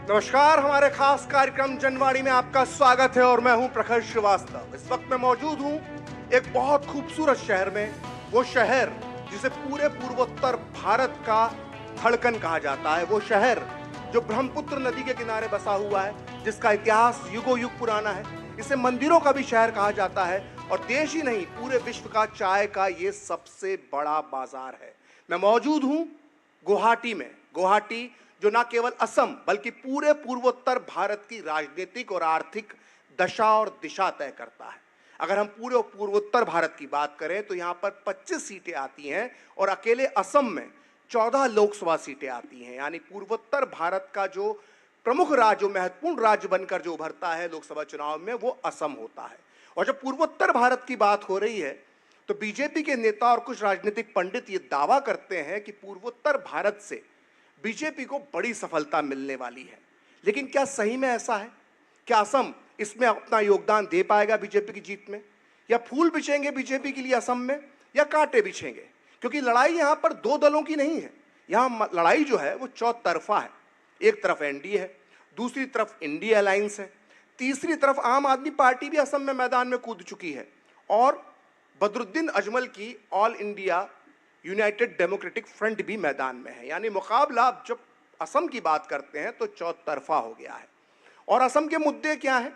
नमस्कार, हमारे खास कार्यक्रम जनवाणी में आपका स्वागत है और मैं हूं प्रखर श्रीवास्तव। इस वक्त मैं मौजूद हूं एक बहुत खूबसूरत शहर में, वो शहर जिसे पूरे पूर्वोत्तर भारत का धड़कन कहा जाता है, वो शहर जो ब्रह्मपुत्र नदी के किनारे बसा हुआ है, जिसका इतिहास युगों युग पुराना है। इसे मंदिरों का भी शहर कहा जाता है और देश ही नहीं, पूरे विश्व का चाय का ये सबसे बड़ा बाजार है। मैं मौजूद हूं गुवाहाटी में। गुवाहाटी जो न केवल असम बल्कि पूरे पूर्वोत्तर भारत की राजनीतिक और आर्थिक दशा और दिशा तय करता है। अगर हम पूरे पूर्वोत्तर भारत की बात करें तो यहाँ पर 25 सीटें आती हैं और अकेले असम में 14 लोकसभा सीटें आती हैं। यानी पूर्वोत्तर भारत का जो प्रमुख राज्य, महत्वपूर्ण राज्य बनकर जो उभरता है लोकसभा चुनाव में, वो असम होता है। और जब पूर्वोत्तर भारत की बात हो रही है तो बीजेपी के नेता और कुछ राजनीतिक पंडित ये दावा करते हैं कि पूर्वोत्तर भारत से बीजेपी को बड़ी सफलता मिलने वाली है। लेकिन क्या सही में ऐसा है? क्या असम इसमें अपना योगदान दे पाएगा बीजेपी की जीत में? या फूल बिछेंगे बीजेपी के लिए असम में, या कांटे बिछेंगे? क्योंकि लड़ाई यहां पर दो दलों की नहीं है, यहां लड़ाई जो है वो चौतरफा है। एक तरफ एनडीए है, दूसरी तरफ इंडिया अलायंस है, तीसरी तरफ आम आदमी पार्टी भी असम में मैदान में कूद चुकी है और बदरुद्दीन अजमल की all India United democratic front भी मैदान में है। यानी मुकाबला जब असम की बात करते हैं तो चौतरफा हो गया है। और असम के मुद्दे क्या हैं?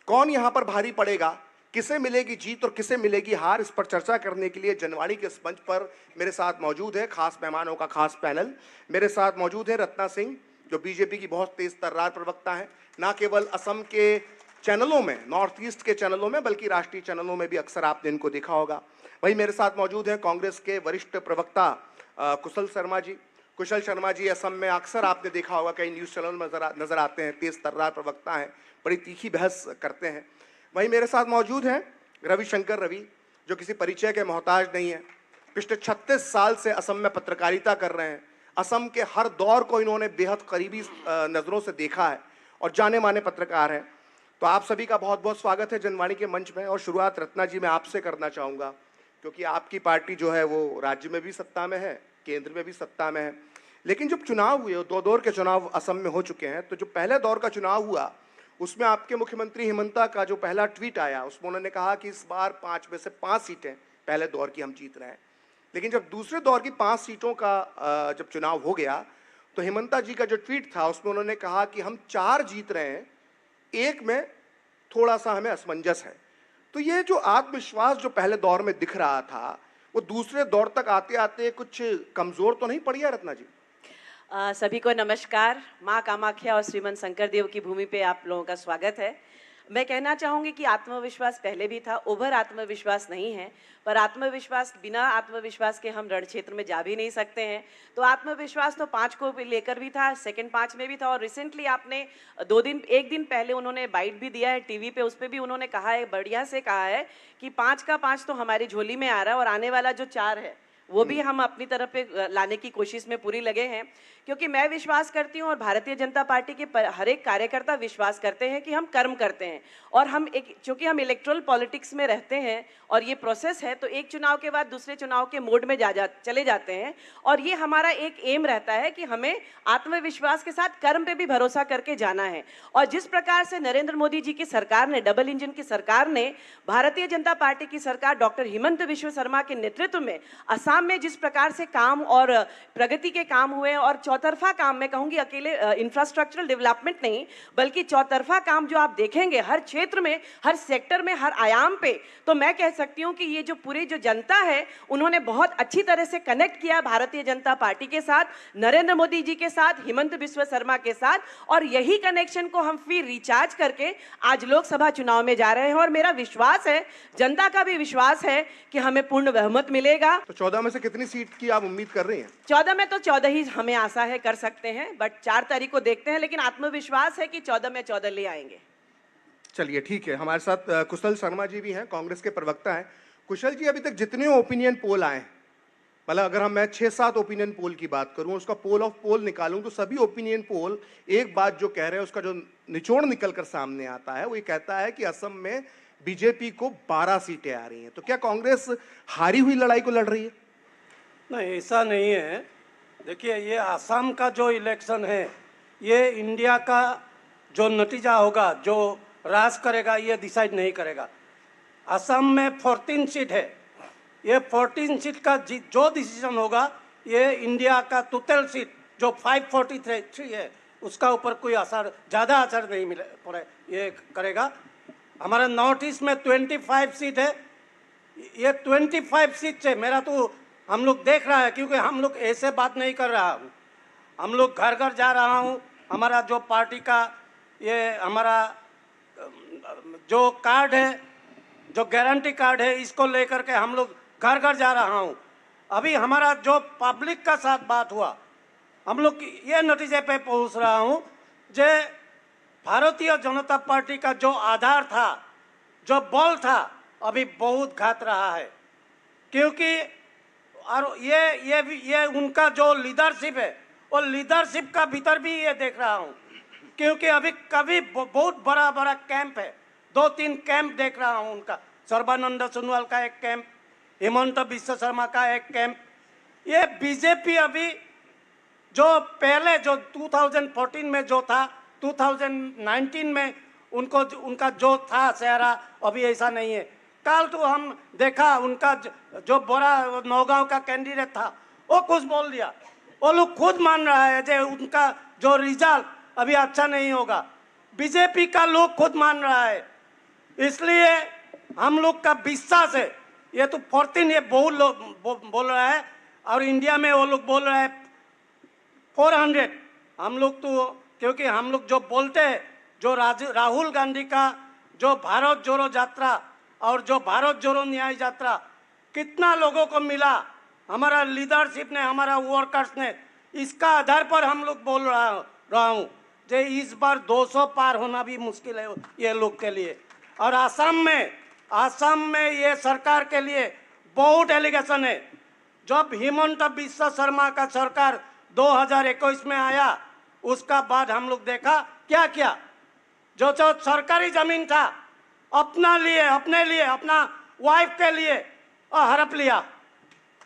कौन यहां पर भारी पड़ेगा? किसे मिलेगी जीत और किसे मिलेगी हार? इस पर चर्चा करने के लिए जनवाणी के इस मंच पर मेरे साथ मौजूद है खास मेहमानों का खास पैनल। मेरे साथ मौजूद है रत्ना सिंह, जो बीजेपी की बहुत तेज तर्रार प्रवक्ता है, ना केवल असम के चैनलों में, नॉर्थ ईस्ट के चैनलों में, बल्कि राष्ट्रीय चैनलों में भी अक्सर आपने इनको देखा होगा। वहीं मेरे साथ मौजूद हैं कांग्रेस के वरिष्ठ प्रवक्ता कुशल शर्मा जी। कुशल शर्मा जी असम में अक्सर आपने देखा होगा, कई न्यूज़ चैनल में नजर आते हैं, तेज तर्रार प्रवक्ता हैं, बड़ी तीखी बहस करते हैं। वहीं मेरे साथ मौजूद हैं रविशंकर रवि, जो किसी परिचय के मोहताज नहीं है। पिछले 36 साल से असम में पत्रकारिता कर रहे हैं। असम के हर दौर को इन्होंने बेहद करीबी नज़रों से देखा है और जाने माने पत्रकार हैं। तो आप सभी का बहुत बहुत स्वागत है जनवाणी के मंच में। और शुरुआत रत्ना जी मैं आपसे करना चाहूँगा, क्योंकि आपकी पार्टी जो है वो राज्य में भी सत्ता में है, केंद्र में भी सत्ता में है। लेकिन जब चुनाव हुए, दो दौर के चुनाव असम में हो चुके हैं, तो जो पहले दौर का चुनाव हुआ उसमें आपके मुख्यमंत्री हिमंता का जो पहला ट्वीट आया, उसमें उन्होंने कहा कि इस बार 5 में से 5 सीटें पहले दौर की हम जीत रहे हैं। लेकिन जब दूसरे दौर की 5 सीटों का जब चुनाव हो गया तो हिमंता जी का जो ट्वीट था उसमें उन्होंने कहा कि हम 4 जीत रहे हैं, एक में थोड़ा सा हमें असमंजस है। तो ये जो आत्मविश्वास जो पहले दौर में दिख रहा था, वो दूसरे दौर तक आते आते कुछ कमजोर तो नहीं पड़ गया रत्ना जी? सभी को नमस्कार। माँ कामाख्या और श्रीमंत शंकर देव की भूमि पे आप लोगों का स्वागत है। मैं कहना चाहूँगी कि आत्मविश्वास पहले भी था, ओवर आत्मविश्वास नहीं है, पर आत्मविश्वास, बिना आत्मविश्वास के हम रण क्षेत्र में जा भी नहीं सकते हैं। तो आत्मविश्वास तो 5 को लेकर भी था, सेकंड 5 में भी था। और रिसेंटली आपने एक दिन पहले उन्होंने बाइट भी दिया है टीवी पे, उस पर भी उन्होंने कहा है, बढ़िया से कहा है कि 5 का 5 तो हमारी झोली में आ रहा है और आने वाला जो 4 है वो भी हम अपनी तरफ पे लाने की कोशिश में पूरी लगे हैं। क्योंकि मैं विश्वास करती हूँ और भारतीय जनता पार्टी के हर एक कार्यकर्ता विश्वास करते हैं कि हम कर्म करते हैं और हम चूंकि हम इलेक्ट्रल पॉलिटिक्स में रहते हैं और ये प्रोसेस है, तो एक चुनाव के बाद दूसरे चुनाव के मोड में चले जाते हैं। और ये हमारा एक एम रहता है कि हमें आत्मविश्वास के साथ कर्म पे भी भरोसा करके जाना है। और जिस प्रकार से नरेंद्र मोदी जी की सरकार ने, डबल इंजन की सरकार ने, भारतीय जनता पार्टी की सरकार डॉक्टर हिमंत बिश्व शर्मा के नेतृत्व में असम में जिस प्रकार से काम और प्रगति के काम हुए, और चौतरफा काम, मैं कहूंगी अकेले इंफ्रास्ट्रक्चरल डेवलपमेंट नहीं बल्कि चौतरफा काम जो आप देखेंगे हर क्षेत्र में, हर सेक्टर में, हर आयाम पे, तो मैं कह सकती हूं कि ये जो पूरी जो जनता है उन्होंने बहुत अच्छी तरह से कनेक्ट किया भारतीय जनता पार्टी के साथ, नरेंद्र मोदी जी के साथ, हिमंत बिश्व शर्मा के साथ। और यही कनेक्शन को हम फिर रिचार्ज करके आज लोकसभा चुनाव में जा रहे हैं। और मेरा विश्वास है, जनता का भी विश्वास है कि हमें पूर्ण बहुमत मिलेगा। तो 14 में से कितनी सीट की आप उम्मीद कर रही हैं? 14 में तो 14 ही हमें आशा है कर सकते हैं, बट 4 तारीख को देखते हैं। लेकिन आत्मविश्वास है कि 14 में 14 ले आएंगे। चलिए ठीक है, हमारे साथ कुशल शर्मा जी भी हैं, कांग्रेस के प्रवक्ता हैं। कुशल जी, अभी तक जितने ओपिनियन पोल आए, मतलब अगर मैं 6-7 ओपिनियन पोल की बात करूं, उसका पोल ऑफ पोल निकालूं, तो सभी ओपिनियन पोल एक बात जो कह रहे हैं, उसका जो निचोड़ निकल कर सामने आता है, वो ये कहता है कि असम में बीजेपी को 12 सीटें आ रही हैं। तो क्या कांग्रेस हारी हुई लड़ाई को लड़ रही है? नहीं, ऐसा नहीं है। देखिए, ये असम का जो इलेक्शन है ये इंडिया का जो नतीजा होगा, जो राज करेगा, ये डिसाइड नहीं करेगा। असम में 14 सीट है, ये 14 सीट का जो डिसीजन होगा, ये इंडिया का टोटल सीट जो 543 है उसका ऊपर कोई असर, ज़्यादा असर नहीं मिले पड़े ये करेगा। हमारा नॉर्थ ईस्ट में 25 सीट है, ये 25 सीट से मेरा तो हम लोग देख रहा है, क्योंकि हम लोग ऐसे बात नहीं कर रहा हूँ, हम लोग घर घर जा रहा हूँ। हमारा जो पार्टी का ये हमारा जो कार्ड है, जो गारंटी कार्ड है, इसको लेकर के हम लोग घर घर जा रहा हूँ। अभी हमारा जो पब्लिक का साथ बात हुआ, हम लोग ये नतीजे पे पहुँच रहा हूँ जो भारतीय जनता पार्टी का जो आधार था, जो बल था, अभी बहुत घात रहा है। क्योंकि और ये उनका जो लीडरशिप है, वो लीडरशिप का भीतर भी ये देख रहा हूँ, क्योंकि अभी कभी बहुत बड़ा बड़ा कैंप है, 2-3 कैंप देख रहा हूँ उनका। सर्बानंद सोनोवाल का एक कैंप, हिमंत बिश्व शर्मा का एक कैंप। ये बीजेपी अभी जो पहले जो 2014 में जो था, 2019 में उनका जो था चेहरा, अभी ऐसा नहीं है। कल तो हम देखा उनका जो बड़ा नौगांव का कैंडिडेट था, वो कुछ बोल दिया, वो लोग खुद मान रहा है जो उनका जो रिजल्ट अभी अच्छा नहीं होगा। बीजेपी का लोग खुद मान रहा है, इसलिए हम लोग का विश्वास है। ये तो 14 ये बहुत लोग बोल रहा है, और इंडिया में वो लोग बोल रहा है 400। हम लोग तो, क्योंकि हम लोग जो बोलते हैं, जो राहुल गांधी का जो भारत जोड़ो यात्रा और जो भारत जोड़ो न्याय यात्रा कितना लोगों को मिला, हमारा लीडरशिप ने, हमारा वर्कर्स ने, इसका आधार पर हम लोग बोल रहा हूँ जो इस बार 200 पार होना भी मुश्किल है ये लोग के लिए। और असम में ये सरकार के लिए बहुत एलिगेशन है। जब हिमंत बिश्व शर्मा का सरकार 2021 में आया, उसका बाद हम लोग देखा क्या किया। जो सरकारी जमीन था अपने लिए अपना वाइफ के लिए हड़प लिया।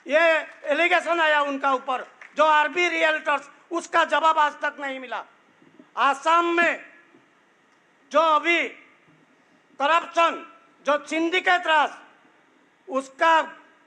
ये एलिगेशन आया उनका ऊपर, जो आरबी रियल्टर्स, उसका जवाब आज तक नहीं मिला। आसाम में जो अभी करप्शन, जो सिंडिकेट राज, उसका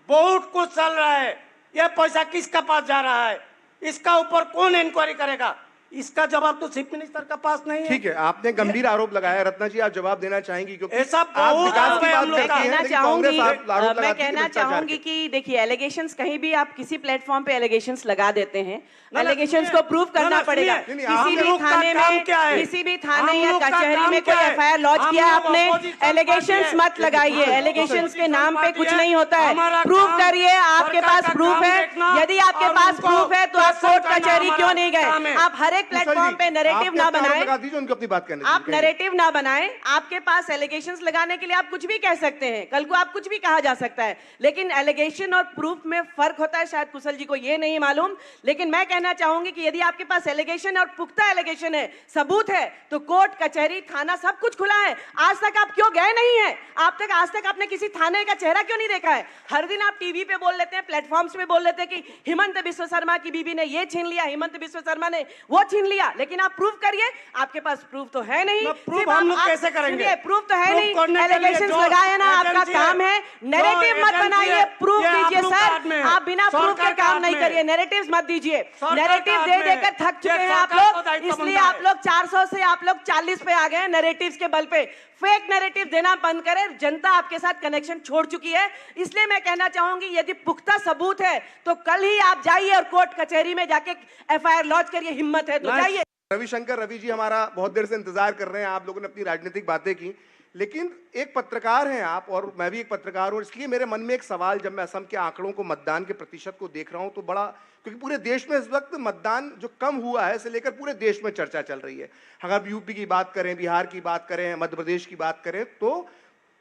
बहुत कुछ चल रहा है। यह पैसा किसका पास जा रहा है, इसका ऊपर कौन इंक्वायरी करेगा, इसका जवाब तो चीफ मिनिस्टर का पास नहीं है। ठीक है, आपने गंभीर आरोप लगाया। रत्ना जी, आप जवाब देना चाहेंगी? क्योंकि ऐसा आप बहुत विकास की बात मैं करती हैं, लेकिन कांग्रेस आरोप लगाती है मैं कहना भ्रष्टाचार चाहूंगी के। कि देखिए, एलिगेशंस कहीं भी आप किसी प्लेटफॉर्म पे एलिगेशंस लगा देते हैं, ना, एलिगेशंस सुनिए, को प्रूव करना ना, पड़ेगा। सुनिए, किसी हम भी लोग का थाने काम में, क्या है? किसी भी थाने हम या लोग का कचहरी काम में क्या कोई है? एफआईआर लॉन्च हम किया लोग आपने, opposition एलिगेशंस पार्टी मत है। लगाइए। हम एलिगेशंस के नाम पे पार्टी कुछ है। नहीं होता है। हमारा प्रूव काम करिए, आपके सरकार पास का प्रूफ काम है। देखना यदि आपके और पास उनको प्रूफ है तो आप क्वेश्चन कोर्ट करना कचहरी हमारा क्यों नहीं काम गए? है। आप हर एक प्लेटफॉर्म पे नैरेटिव ना बनाएं, लगा दीजिए, उनको अपनी बात करने आप दीजिए। नैरेटिव ना बनाएं। आपके पास एलिगेशंस लगाने के लिए आप कुछ भी कह सकते हैं, कल को आप कुछ भी कहा जा सकता है, लेकिन एलिगेशन और प्रूफ में फर्क होता है। शायद कुशल जी को ये नहीं मालूम, लेकिन मैं कहना चाहूंगी कि यदि आपके पास एलिगेशन और पुख्ता एलिगेशन है, सबूत है, तो कोर्ट, कचहरी, थाना सब कुछ खुला है। आज तक आप क्यों गए नहीं है? आज तक आपने किसी थाने का चेहरा क्यों नहीं देखा है? हर दिन आप टीवी पे बोल लेते हैं, प्लेटफॉर्म्स पे बोल लेते हैं कि हिमंत बिश्व शर्मा की बीबी ने ये छीन लिया, हिमंत बिश्व शर्मा ने वो छीन लिया, लेकिन आप प्रूफ करिए। आपके पास प्रूफ तो है नहीं। प्रूफ हम लोग कैसे करेंगे? प्रूफ तो है प्रूफ नहीं, करने के लिए एलिगेशंस जो लगाए ना, आपका एजेंसी काम है। नैरेटिव मत एजेंसी बनाइए, है, प्रूफ ये दीजिए। आप लोग का सर, हाथ में है। आप बिना प्रूफ के सरकार का काम हाथ नहीं में करिए, नैरेटिव्स मत दीजिए। सरकार नैरेटिव का दे हाथ में देकर थक है। चुके ये हैं आप सरकार को लोग, दायित्व इसलिए बनता आप लोग 400 से आप लोग 40 पे आ गए हैं नैरेटिव्स के बल पे। फेक नैरेटिव देना बंद करें, जनता आपके साथ कनेक्शन छोड़ चुकी है। इसलिए मैं कहना चाहूंगी, यदि पुख्ता सबूत है तो कल ही आप जाइए और कोर्ट कचहरी में जाके एफआईआर लॉन्च करिए। हिम्मत है तो जाइए। रवि जी हमारा बहुत देर से इंतजार कर रहे हैं। आप लोगों ने अपनी राजनीतिक बातें की, लेकिन एक पत्रकार हैं आप और मैं भी एक पत्रकार हूं, इसलिए मेरे मन में एक सवाल, जब मैं असम के आंकड़ों को, मतदान के प्रतिशत को देख रहा हूं तो बड़ा, क्योंकि पूरे देश में इस वक्त मतदान जो कम हुआ है, इसे लेकर पूरे देश में चर्चा चल रही है। अगर यूपी की बात करें, बिहार की बात करें, मध्य प्रदेश की बात करें, तो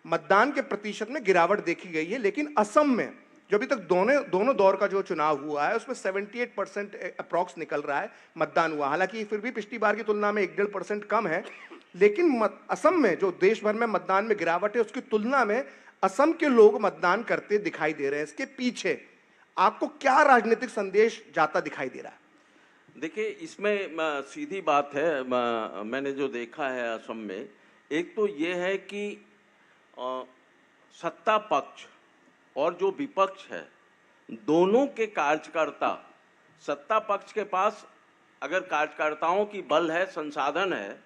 मतदान के प्रतिशत में गिरावट देखी गई है। लेकिन असम में जो अभी तक दोनों दौर का जो चुनाव हुआ है, उसमें 78% अप्रॉक्स निकल रहा है मतदान हुआ। हालांकि फिर भी पिछली बार की तुलना में 1-1.5% कम है, लेकिन असम में जो देश भर में मतदान में गिरावट है, उसकी तुलना में असम के लोग मतदान करते दिखाई दे रहे हैं। इसके पीछे आपको क्या राजनीतिक संदेश जाता दिखाई दे रहा है? देखिए, इसमें सीधी बात है, मैंने जो देखा है असम में, एक तो ये है कि अ, सत्ता पक्ष और जो विपक्ष है, दोनों के कार्यकर्ता, सत्ता पक्ष के पास अगर कार्यकर्ताओं की बल है, संसाधन है,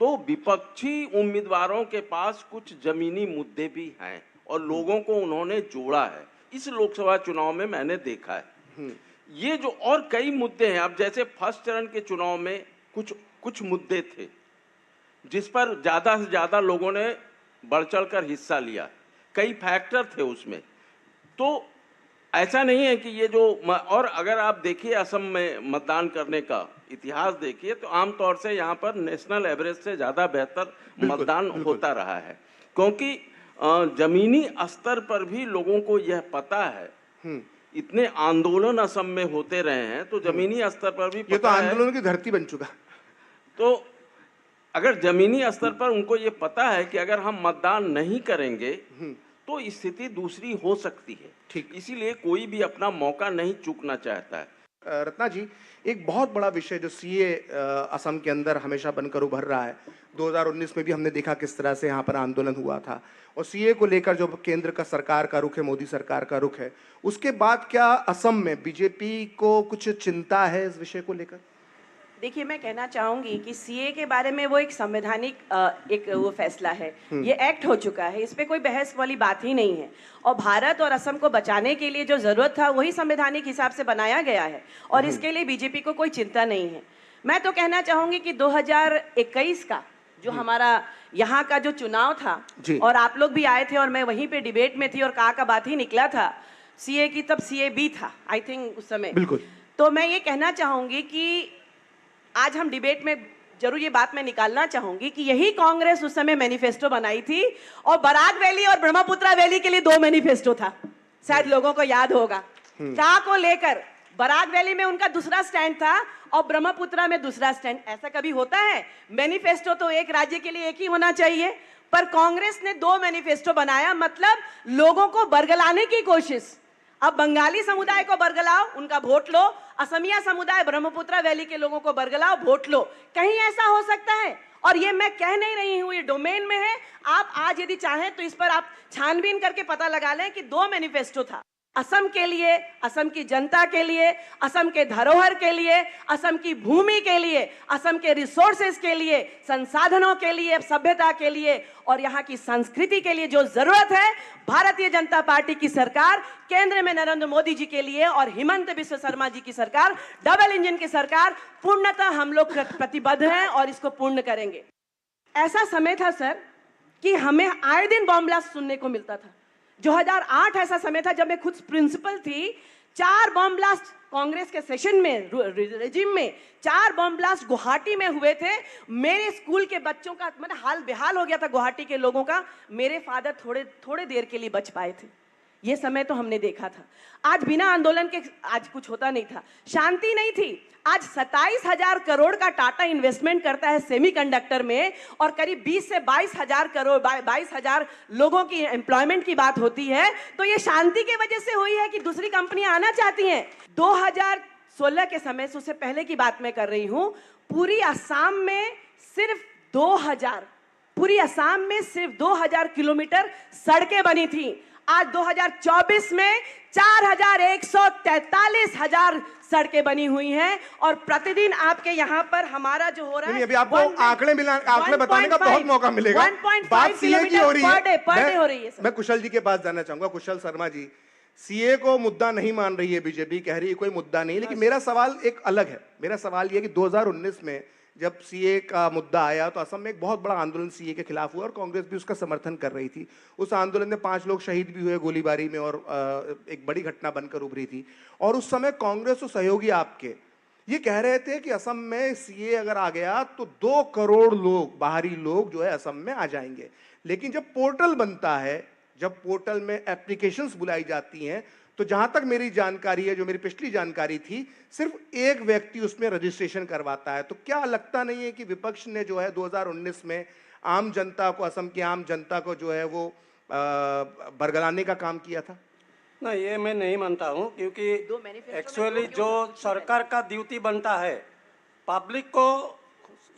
तो विपक्षी उम्मीदवारों के पास कुछ जमीनी मुद्दे भी हैं और लोगों को उन्होंने जोड़ा है। इस लोकसभा चुनाव में मैंने देखा है ये जो और कई मुद्दे हैं। अब जैसे फर्स्ट चरण के चुनाव में कुछ मुद्दे थे जिस पर ज्यादा से ज्यादा लोगों ने बढ़ चढ़कर हिस्सा लिया, कई फैक्टर थे उसमें। तो ऐसा नहीं है कि ये जो और अगर आप देखिए असम में मतदान करने का इतिहास देखिए तो आमतौर से यहाँ पर नेशनल एवरेज से ज़्यादा बेहतर मतदान होता रहा है, क्योंकि जमीनी स्तर पर भी लोगों को यह पता है। इतने आंदोलन असम में होते रहे हैं तो जमीनी स्तर पर भी ये तो आंदोलन की धरती बन चुका। तो अगर जमीनी स्तर पर उनको ये पता है कि अगर हम मतदान नहीं करेंगे तो स्थिति दूसरी हो सकती है। ठीक, इसीलिए कोई भी अपना मौका नहीं चूकना चाहता है। रत्ना जी, एक बहुत बड़ा विषय जो सीए असम के अंदर हमेशा बनकर उभर रहा है, 2019 में भी हमने देखा किस तरह से यहाँ पर आंदोलन हुआ था, और सीए को लेकर जो केंद्र का सरकार का रुख है, मोदी सरकार का रुख है, उसके बाद क्या असम में बीजेपी को कुछ चिंता है इस विषय को लेकर? देखिए, मैं कहना चाहूंगी कि सीए के बारे में वो एक संवैधानिक एक वो फैसला है, ये एक्ट हो चुका है, इस पे कोई बहस वाली बात ही नहीं है। और भारत और असम को बचाने के लिए जो जरूरत था वही संवैधानिक हिसाब से बनाया गया है और इसके लिए बीजेपी को कोई चिंता नहीं है। मैं तो कहना चाहूंगी कि 2021 का जो हमारा यहाँ का जो चुनाव था, और आप लोग भी आए थे और मैं वहीं पे डिबेट में थी और का बात ही निकला था सीए की, तब सीए बी था आई थिंक उस समय। बिल्कुल। तो मैं ये कहना चाहूंगी कि आज हम डिबेट में जरूर ये बात मैं निकालना चाहूंगी कि यही कांग्रेस उस समय मैनिफेस्टो बनाई थी, और बराक वैली और ब्रह्मपुत्रा वैली के लिए 2 मैनिफेस्टो था, शायद लोगों को याद होगा। का को लेकर बराक वैली में उनका दूसरा स्टैंड था और ब्रह्मपुत्रा में दूसरा स्टैंड। ऐसा कभी होता है? मैनिफेस्टो तो एक राज्य के लिए एक ही होना चाहिए, पर कांग्रेस ने 2 मैनिफेस्टो बनाया, मतलब लोगों को बरगलाने की कोशिश। अब बंगाली समुदाय को बरगलाओ, उनका वोट लो, असमिया समुदाय ब्रह्मपुत्रा वैली के लोगों को बरगलाओ, वोट लो। कहीं ऐसा हो सकता है? और ये मैं कह नहीं रही हूं, ये डोमेन में है। आप आज यदि चाहें तो इस पर आप छानबीन करके पता लगा लें कि 2 मैनिफेस्टो था, असम के लिए, असम की जनता के लिए, असम के धरोहर के लिए, असम की भूमि के लिए, असम के रिसोर्सेज के लिए, संसाधनों के लिए, सभ्यता के लिए और यहाँ की संस्कृति के लिए जो जरूरत है, भारतीय जनता पार्टी की सरकार, केंद्र में नरेंद्र मोदी जी के लिए और हिमंत बिस्व शर्मा जी की सरकार, डबल इंजन की सरकार, पूर्णतः हम लोग प्रतिबद्ध हैं और इसको पूर्ण करेंगे। ऐसा समय था सर कि हमें आए दिन बॉम्ब ब्लास्ट सुनने को मिलता था। 2008 ऐसा समय था जब मैं खुद प्रिंसिपल थी, 4 बॉम्ब ब्लास्ट कांग्रेस के सेशन में, रेजिम में 4 बॉम्ब ब्लास्ट गुवाहाटी में हुए थे। मेरे स्कूल के बच्चों का मतलब हाल बेहाल हो गया था गुवाहाटी के लोगों का। मेरे फादर थोड़े देर के लिए बच पाए थे। ये समय तो हमने देखा था। आज बिना आंदोलन के आज कुछ होता नहीं था, शांति नहीं थी। आज 27,000 करोड़ का टाटा इन्वेस्टमेंट करता है सेमीकंडक्टर में और करीब 20 से 22,000 करोड़ 22,000 लोगों की एम्प्लॉयमेंट की बात होती है। तो ये शांति की वजह से हुई है कि दूसरी कंपनियां आना चाहती हैं? 2016 के समय से, उससे पहले की बात मैं कर रही हूं, पूरी असम में सिर्फ 2,000 किलोमीटर सड़कें बनी थी। आज 2024 में 4,143,000 सड़कें बनी हुई हैं और प्रतिदिन आपके यहाँ पर हमारा जो हो रहा है, अभी आपको आंकड़े बताने का बहुत मौका मिलेगा। 1.5 किलोमीटर पर डे हो रही है। मैं कुशल जी के पास जाना चाहूंगा। कुशल शर्मा जी, सीए को मुद्दा नहीं मान रही है बीजेपी, कह रही है कोई मुद्दा नहीं, लेकिन मेरा सवाल एक अलग है। मेरा सवाल यह कि 2019 में जब सीए का मुद्दा आया तो असम में एक बहुत बड़ा आंदोलन सीए के खिलाफ हुआ और कांग्रेस भी उसका समर्थन कर रही थी। उस आंदोलन में 5 लोग शहीद भी हुए गोलीबारी में और एक बड़ी घटना बनकर उभरी थी। और उस समय कांग्रेस और सहयोगी आपके ये कह रहे थे कि असम में सीए अगर आ गया तो 2 करोड़ लोग, बाहरी लोग जो है असम में आ जाएंगे। लेकिन जब पोर्टल बनता है, जब पोर्टल में एप्लीकेशंस बुलाई जाती हैं, तो जहां तक मेरी जानकारी है, जो मेरी पिछली जानकारी थी, सिर्फ एक व्यक्ति उसमें रजिस्ट्रेशन करवाता है। तो क्या लगता नहीं है कि विपक्ष ने जो है 2019 में आम जनता को, असम की आम जनता को जो है वो बरगलाने का काम किया था? नहीं, ये मैं नहीं मानता हूँ, क्योंकि दो मैनिफेस्टो में एक्चुअली दो क्यों जो सरकार का ड्यूटी बनता है, पब्लिक को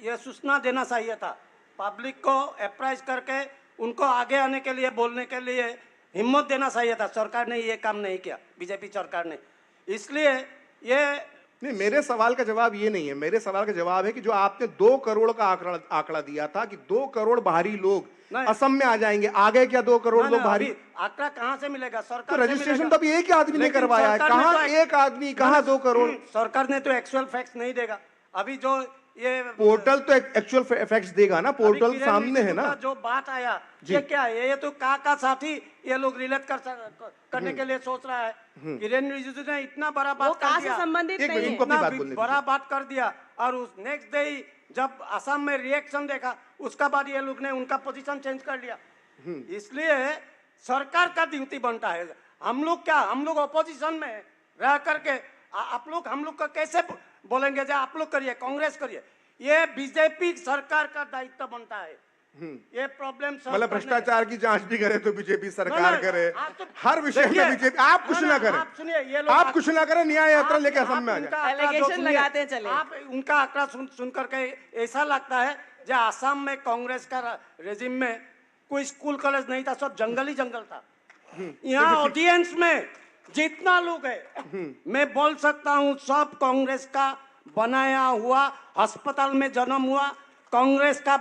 ये सूचना देना चाहिए था, पब्लिक को अप्राइज करके उनको आगे आने के लिए, बोलने के लिए हिम्मत देना चाहिए था। सरकार ने ये काम नहीं किया, बीजेपी सरकार ने। इसलिए ये नहीं, मेरे सवाल का जवाब ये नहीं है। मेरे सवाल का जवाब है कि जो आपने 2 करोड़ का आंकड़ा दिया था कि 2 करोड़ बाहरी लोग नहीं। असम में आ जाएंगे, आ गए क्या 2 करोड़ लोग बाहरी? अभी आंकड़ा कहाँ से मिलेगा? तो सरकार से रजिस्ट्रेशन मिलेगा। तो अभी एक ही आदमी ने लेकिन करवाया है। सरकार ने कहाँ तो एक आदमी, कहाँ 2 करोड़? सरकार ने तो एक्चुअल फैक्ट्स नहीं देगा। अभी जो ये पोर्टल तो एक्चुअल फैक्ट्स देगा ना, पोर्टल अभी किरण सामने है रिजिजू ना। का जो बात आया, जी। ये क्या है? ये तो का साथी ये लोग रिलेट करने के लिए सोच रहा है। किरण रिजिजू ने इतना बड़ा वो बात कर कहाँ से दिया, संबंधित एक नहीं मिनट, है। इनको अपनी इतना बात बोलने बड़ा बात कर दिया, और उस नेक्स्ट डे ही जब असम में रिएक्शन देखा, उसका बाद ये लोग ने उनका पोजीशन चेंज कर लिया। इसलिए सरकार का ड्यूटी बनता है। हम लोग क्या, हम लोग ऑपोजिशन में रह करके आप लोग हम लोग का कैसे बोलेंगे जो आप लोग करिए, कांग्रेस करिए? ये बीजेपी सरकार का दायित्व बनता है। ये प्रॉब्लम मतलब भ्रष्टाचार की जांच भी करे तो बीजेपी सरकार नहीं, करे, आप तो हर विषय देखिए, में बीजेपी। आप कुछ ना करें, आप सुनिए, ये लोग आप कुछ ना करें, न्याय यात्रा लेके असम में आ जाए। Allegation लगाते चले। आप उनका आंकड़ा सुन करके ऐसा लगता है जो असम में कांग्रेस का रेजिम में कोई स्कूल कॉलेज नहीं था, सब जंगल ही जंगल था। यहाँ ऑडियंस में जितना लोग है, मैं बोल सकता हूँ सब कांग्रेस का बनाया हुआ अस्पताल में जन्म हुआ, कांग्रेस का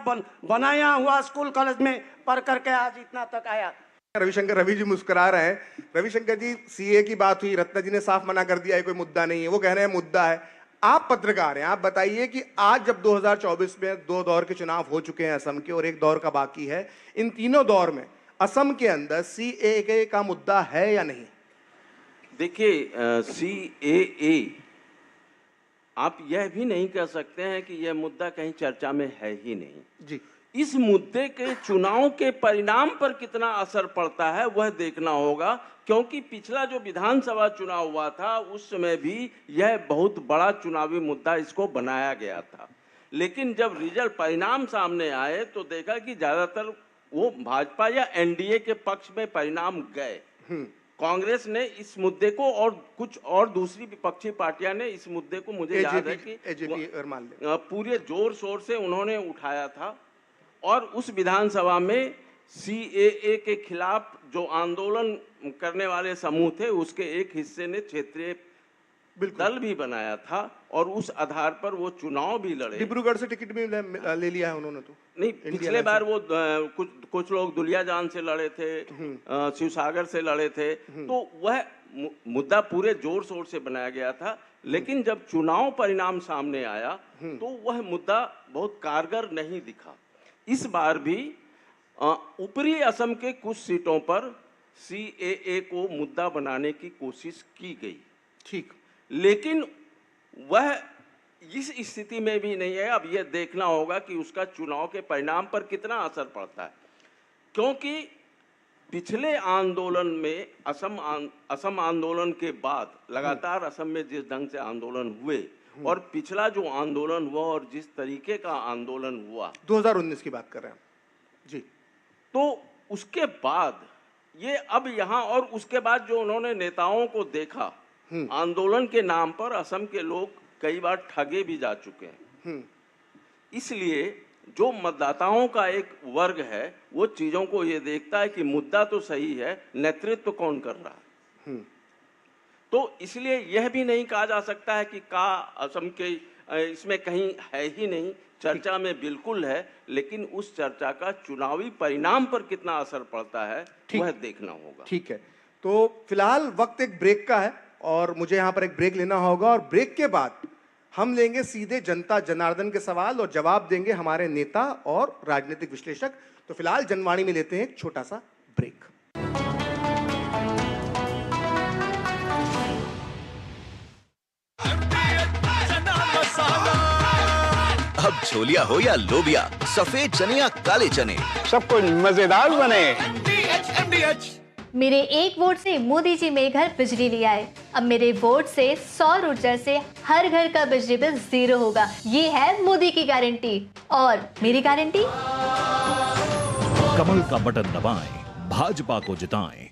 बनाया हुआ स्कूल कॉलेज में पढ़ करके आज इतना तक आया। रवि जी मुस्कुरा रहे हैं। रविशंकर जी, सीए की बात हुई, रत्ना जी ने साफ मना कर दिया है कोई मुद्दा नहीं है, वो कह रहे हैं मुद्दा है। आप पत्रकार हैं, आप बताइए कि आज जब 2024 में 2 दौर के चुनाव हो चुके हैं असम के और 1 दौर का बाकी है, इन तीनों दौर में असम के अंदर सीएए का मुद्दा है या नहीं? देखिए, सीएए आप यह भी नहीं कह सकते हैं कि यह मुद्दा कहीं चर्चा में है ही नहीं जी। इस मुद्दे के चुनाव के परिणाम पर कितना असर पड़ता है वह देखना होगा, क्योंकि पिछला जो विधानसभा चुनाव हुआ था उस समय भी यह बहुत बड़ा चुनावी मुद्दा इसको बनाया गया था। लेकिन जब रिजल्ट परिणाम सामने आए तो देखा कि ज्यादातर वो भाजपा या एनडीए के पक्ष में परिणाम गए। कांग्रेस ने इस मुद्दे को और कुछ और दूसरी विपक्षी पार्टियां ने इस मुद्दे को, मुझे याद है कि पूरे जोर शोर से उन्होंने उठाया था। और उस विधानसभा में सीएए के खिलाफ जो आंदोलन करने वाले समूह थे उसके एक हिस्से ने क्षेत्रीय दल भी बनाया था और उस आधार पर वो चुनाव भी लड़े। डिब्रूगढ़ से टिकट भी ले लिया है उन्होंने। तो नहीं, पिछले बार वो कुछ लोग दुलियाजान से लड़े थे, शिवसागर से लड़े थे, तो वह मुद्दा पूरे जोर शोर से बनाया गया था। लेकिन जब चुनाव परिणाम सामने आया तो वह मुद्दा बहुत कारगर नहीं दिखा। इस बार भी ऊपरी असम के कुछ सीटों पर सीएए को मुद्दा बनाने की कोशिश की गई, ठीक, लेकिन वह इस स्थिति में भी नहीं है। अब यह देखना होगा कि उसका चुनाव के परिणाम पर कितना असर पड़ता है, क्योंकि पिछले आंदोलन में असम आंदोलन के बाद लगातार असम में जिस ढंग से आंदोलन हुए और पिछला जो आंदोलन हुआ और जिस तरीके का आंदोलन हुआ 2019 की बात कर रहे हैं जी, तो उसके बाद ये अब यहाँ और उसके बाद जो उन्होंने नेताओं को देखा, आंदोलन के नाम पर असम के लोग कई बार ठगे भी जा चुके हैं। इसलिए जो मतदाताओं का एक वर्ग है वो चीजों को ये देखता है कि मुद्दा तो सही है, नेतृत्व कौन कर रहा है। तो इसलिए यह भी नहीं कहा जा सकता है कि असम के इसमें कहीं है ही नहीं, चर्चा में बिल्कुल है, लेकिन उस चर्चा का चुनावी परिणाम पर कितना असर पड़ता है वह देखना होगा। ठीक है, तो फिलहाल वक्त एक ब्रेक का है और मुझे यहाँ पर एक ब्रेक लेना होगा और ब्रेक के बाद हम लेंगे सीधे जनता जनार्दन के सवाल और जवाब देंगे हमारे नेता और राजनीतिक विश्लेषक। तो फिलहाल जनवाणी में लेते हैं एक छोटा सा ब्रेक। अब छोलिया हो या लोबिया, सफेद चने या काले चने, सब कुछ मजेदार बने। मेरे एक वोट से मोदी जी मेरे घर बिजली ले आए। अब मेरे वोट से सौर ऊर्जा से हर घर का बिजली बिल 0 होगा। ये है मोदी की गारंटी और मेरी गारंटी। कमल का बटन दबाएं, भाजपा को जिताएं।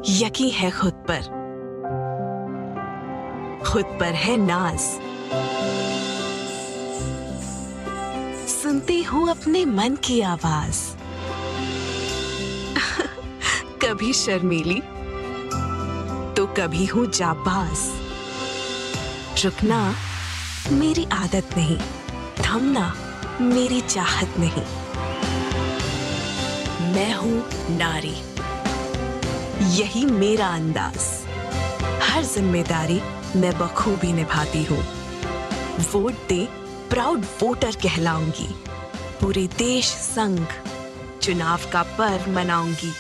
यकीन है खुद पर है नाज। सुनती हूँ अपने मन की आवाज। कभी शर्मीली तो कभी हूँ जाबाज। रुकना मेरी आदत नहीं, थमना मेरी चाहत नहीं। मैं हूँ नारी, यही मेरा अंदाज। हर जिम्मेदारी मैं बखूबी निभाती हूँ। वोट दे, प्राउड वोटर कहलाऊंगी। पूरे देश संग चुनाव का पर्व मनाऊंगी।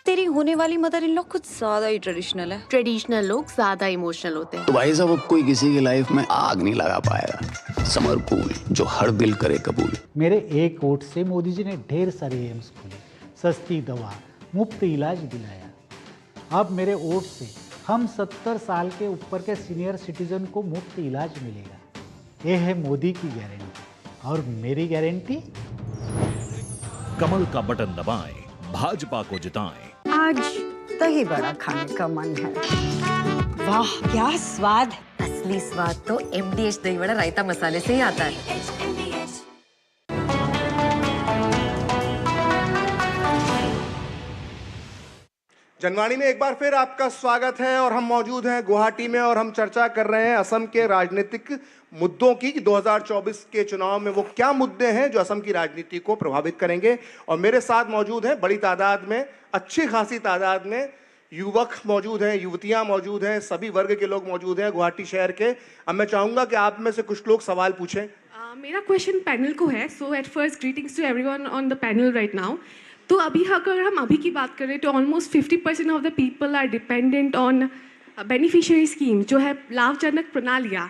तेरी होने वाली मदर इन लॉ कुछ ज्यादा ही ट्रेडिशनल है। ट्रेडिशनल लोग ज्यादा इमोशनल होते हैं। तो भाई साहब, अब कोई किसी की लाइफ में आग नहीं लगा पाएगा। समर कूल, जो हर दिल करे कबूल। मेरे एक वोट से मोदी जी ने ढेर सारे एम्स खोले, सस्ती दवा, मुफ्त इलाज दिलाया। अब मेरे वोट से हम 70 साल के ऊपर के सीनियर सिटीजन को मुफ्त इलाज मिलेगा। ये है मोदी की गारंटी और मेरी गारंटी। कमल का बटन दबाएं, भाजपा को जिताएं। आज दही बड़ा खाने का मन है। वाह क्या स्वाद। असली स्वाद तो MDH दही बड़ा रायता मसाले से ही आता है। जनवाणी में एक बार फिर आपका स्वागत है और हम मौजूद हैं गुवाहाटी में और हम चर्चा कर रहे हैं असम के राजनीतिक मुद्दों की कि 2024 के चुनाव में वो क्या मुद्दे हैं जो असम की राजनीति को प्रभावित करेंगे। और मेरे साथ मौजूद हैं बड़ी तादाद में, अच्छी खासी तादाद में युवक मौजूद हैं, युवतियां मौजूद हैं, सभी वर्ग के लोग मौजूद हैं गुवाहाटी शहर के। अब मैं चाहूंगा कि आप में से कुछ लोग सवाल पूछें। मेरा क्वेश्चन पैनल को है। So at first greetings to everyone on the panel right now. तो अभी अगर हम अभी की बात करें तो almost 50% of the people are dependent on beneficiary scheme जो है लाभजनक प्रणालियाँ।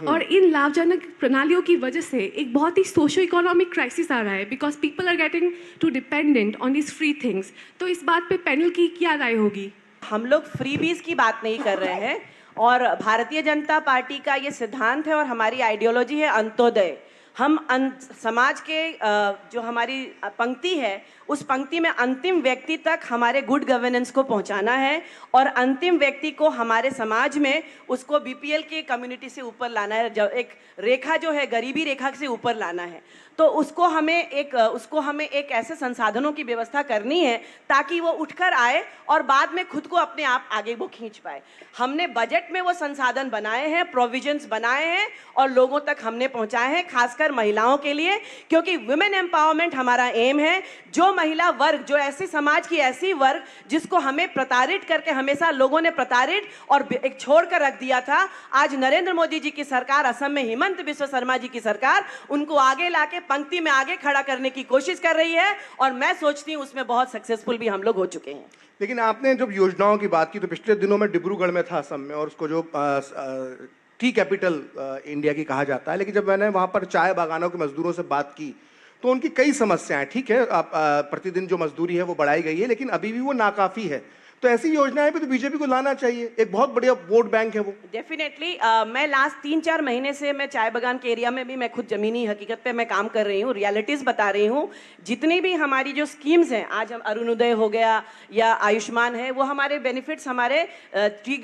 और इन लाभजनक प्रणालियों की वजह से एक बहुत ही सोशो इकोनॉमिक क्राइसिस आ रहा है because people are getting to dependent on this free things. तो इस बात पे पैनल की क्या राय होगी? हम लोग फ्रीबीज की बात नहीं कर रहे हैं और भारतीय जनता पार्टी का ये सिद्धांत है और हमारी आइडियोलॉजी है अंत्योदय। हम समाज के जो हमारी पंक्ति है उस पंक्ति में अंतिम व्यक्ति तक हमारे गुड गवर्नेंस को पहुंचाना है और अंतिम व्यक्ति को हमारे समाज में उसको BPL के कम्युनिटी से ऊपर लाना है। जो एक रेखा जो है गरीबी रेखा से ऊपर लाना है तो उसको हमें एक ऐसे संसाधनों की व्यवस्था करनी है ताकि वो उठकर आए और बाद में खुद को अपने आप आगे वो खींच पाए। हमने बजट में वो संसाधन बनाए हैं, प्रोविजंस बनाए हैं और लोगों तक हमने पहुंचाए हैं, खासकर महिलाओं के लिए, क्योंकि वुमेन एम्पावरमेंट हमारा एम है। जो महिला वर्ग, जो ऐसी समाज की ऐसी वर्ग जिसको हमें प्रताड़ित करके हमेशा लोगों ने प्रताड़ित और एक छोड़ कर रख दिया था, आज नरेंद्र मोदी जी की सरकार, असम में हिमंत बिस्वा शर्मा जी की सरकार उनको आगे लाके पंक्ति में आगे खड़ा करने की कोशिश कर रही है और मैं सोचती हूँ उसमें बहुत सक्सेसफुल भी हम लोग हो चुके हैं। लेकिन आपने जब योजनाओं की बात की तो पिछले दिनों में डिब्रूगढ़ में था असम में और उसको जो टी कैपिटल इंडिया की कहा जाता है, लेकिन जब मैंने वहाँ पर चाय बागानों के मजदूरों से बात की तो उनकी कई समस्याएं, ठीक है प्रतिदिन जो मजदूरी है वो बढ़ाई गई है लेकिन अभी भी वो नाकाफी है। तो ऐसी योजनाएं भी तो बीजेपी को लाना चाहिए, एक बहुत बढ़िया वोट बैंक है वो। डेफिनेटली मैं लास्ट 3-4 महीने से मैं चाय बागान के एरिया में भी मैं खुद जमीनी हकीकत पे मैं काम कर रही हूँ, रियलिटीज़ बता रही हूँ। जितनी भी हमारी जो स्कीम्स हैं, आज हम अरुणोदय हो गया या आयुष्मान है, वो हमारे बेनिफिट्स हमारे टी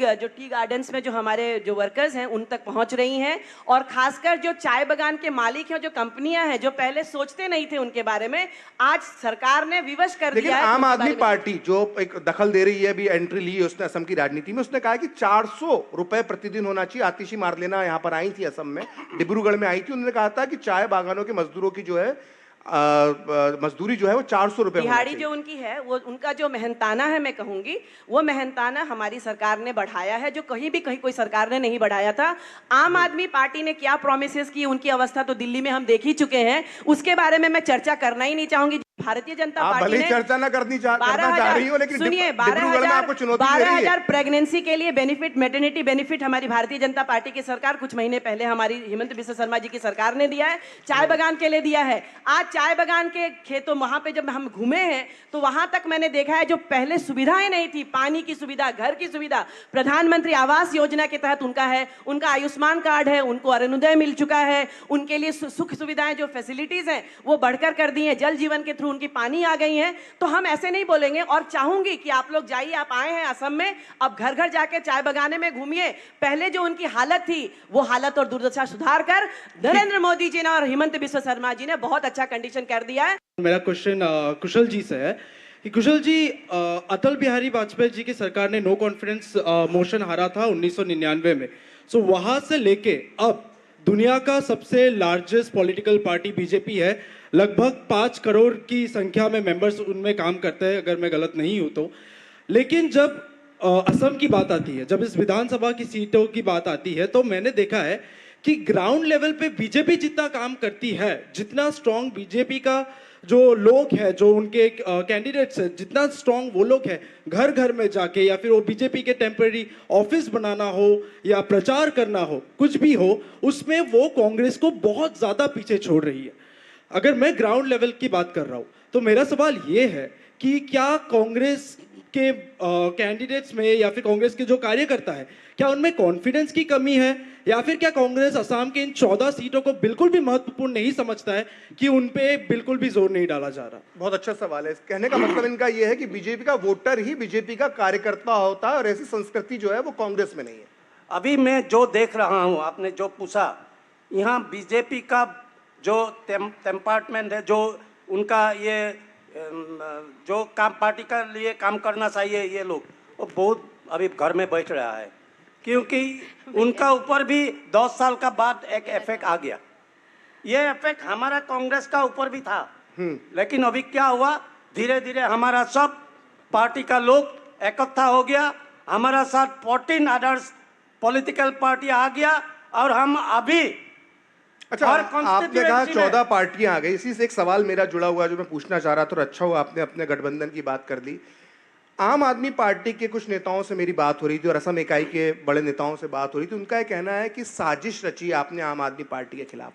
गार्डन्स में जो हमारे जो वर्कर्स हैं उन तक पहुँच रही हैं। और खासकर जो चाय बागान के मालिक हैं, जो कंपनियां हैं, जो पहले सोचते नहीं थे उनके बारे में, आज सरकार ने विवश कर दिया है। लेकिन आम आदमी पार्टी जो एक दखल दे रही है, अभी एंट्री ली है उसने असम की राजनीति में, उसने कहा कि 400 रुपए प्रतिदिन होना चाहिए। आतिशी मार लेना यहाँ पर आई थी असम में, डिब्रूगढ़ में आई थी, उन्होंने कहा था कि चाय बागानों के मजदूरों की जो है मजदूरी जो है वो 400 रुपए दिहाड़ी जो उनकी है, वो उनका जो मेहनताना है, मैं कहूंगी वो मेहनताना हमारी सरकार ने बढ़ाया है, जो कहीं कोई सरकार ने नहीं बढ़ाया था। आम आदमी पार्टी ने क्या प्रॉमिसेस की, उनकी अवस्था तो दिल्ली में हम देख ही चुके हैं, उसके बारे में मैं चर्चा करना ही नहीं चाहूंगी। भारतीय जनता पार्टी ने चर्चा ना करना चाह रही हो, लेकिन सुनिए 12,000 प्रेगनेंसी के लिए बेनिफिट, मैटरनिटी बेनिफिट हमारी भारतीय जनता पार्टी की सरकार कुछ महीने पहले हमारी हिमंत बिस्वा शर्मा जी की सरकार ने दिया है, चाय बागान के लिए दिया है। आज चाय बागान के खेतों वहां पे जब हम घूमे हैं तो वहां तक मैंने देखा है जो पहले सुविधाएं नहीं थी, पानी की सुविधा, घर की सुविधा, प्रधानमंत्री आवास योजना के तहत उनका है, उनका आयुष्मान कार्ड है, उनको अरुणोदय मिल चुका है, उनके लिए सुख सुविधाएं जो फैसिलिटीज हैं वो बढ़कर कर दी है, जल जीवन के थ्रू उनकी पानी आ गई हैं, तो हम ऐसे नहीं बोलेंगे। और चाहूंगी कि आप लोग जाइए, आप आए हैं असम में, अब घर घर जाके चाय बगाने में घूमिए। पहले जो उनकी हालत थी वो हालत और दुर्दशा सुधार कर नरेंद्र मोदी जी ने और हिमंत बिस्वा शर्मा जी ने बहुत अच्छा कंडीशन कर दिया है। मेरा क्वेश्चन कुशल जी से है कि कुशल जी, अटल बिहारी वाजपेयी जी की सरकार ने नो कॉन्फिडेंस मोशन हारा था 1999 में। सो वहां से लेके अब दुनिया का सबसे लार्जेस्ट पॉलिटिकल पार्टी बीजेपी है, लगभग 5 करोड़ की संख्या में मेंबर्स उनमें काम करते हैं, अगर मैं गलत नहीं हूं तो। लेकिन जब असम की बात आती है, जब इस विधानसभा की सीटों की बात आती है, तो मैंने देखा है कि ग्राउंड लेवल पे बीजेपी जितना काम करती है, जितना स्ट्रांग बीजेपी का जो लोग हैं, जो उनके कैंडिडेट्स हैं, जितना स्ट्रांग वो लोग हैं, घर घर में जाके या फिर वो बीजेपी के टेम्पररी ऑफिस बनाना हो या प्रचार करना हो, कुछ भी हो, उसमें वो कांग्रेस को बहुत ज़्यादा पीछे छोड़ रही है। अगर मैं ग्राउंड लेवल की बात कर रहा हूँ तो मेरा सवाल ये है कि क्या कांग्रेस के कैंडिडेट्स में या फिर कांग्रेस के जो कार्यकर्ता है, क्या उनमें कॉन्फिडेंस की कमी है, या फिर क्या कांग्रेस असम के इन 14 सीटों को बिल्कुल भी महत्वपूर्ण नहीं समझता है कि उन पे बिल्कुल भी जोर नहीं डाला जा रहा? बहुत अच्छा सवाल है। कहने का मतलब इनका यह है कि बीजेपी का वोटर ही बीजेपी का कार्यकर्ता होता है और ऐसी संस्कृति जो है वो कांग्रेस में नहीं है। अभी मैं जो देख रहा हूँ, आपने जो पूछा, यहाँ बीजेपी का जो टेम्परमेंट है, जो उनका ये जो काम पार्टी का लिए काम करना चाहिए, ये लोग वो बहुत अभी घर में बैठ रहा है, क्योंकि उनका ऊपर भी 10 साल का बाद एक इफेक्ट आ गया। ये इफेक्ट हमारा कांग्रेस का ऊपर भी था, लेकिन अभी क्या हुआ, धीरे धीरे हमारा सब पार्टी का लोग इकट्ठा हो गया, हमारा साथ 14 अदर्स पॉलिटिकल पार्टी आ गया, और हम अभी अच्छा, आपने कहा 14 पार्टियां आ गई, इसी से एक सवाल मेरा जुड़ा हुआ जो मैं पूछना चाह रहा था, और अच्छा हुआ आपने अपने गठबंधन की बात कर ली। आम आदमी पार्टी के कुछ नेताओं से मेरी बात हो रही थी और असम इकाई के बड़े नेताओं से बात हो रही थी। उनका यह कहना है कि साजिश रची आपने आम आदमी पार्टी के खिलाफ।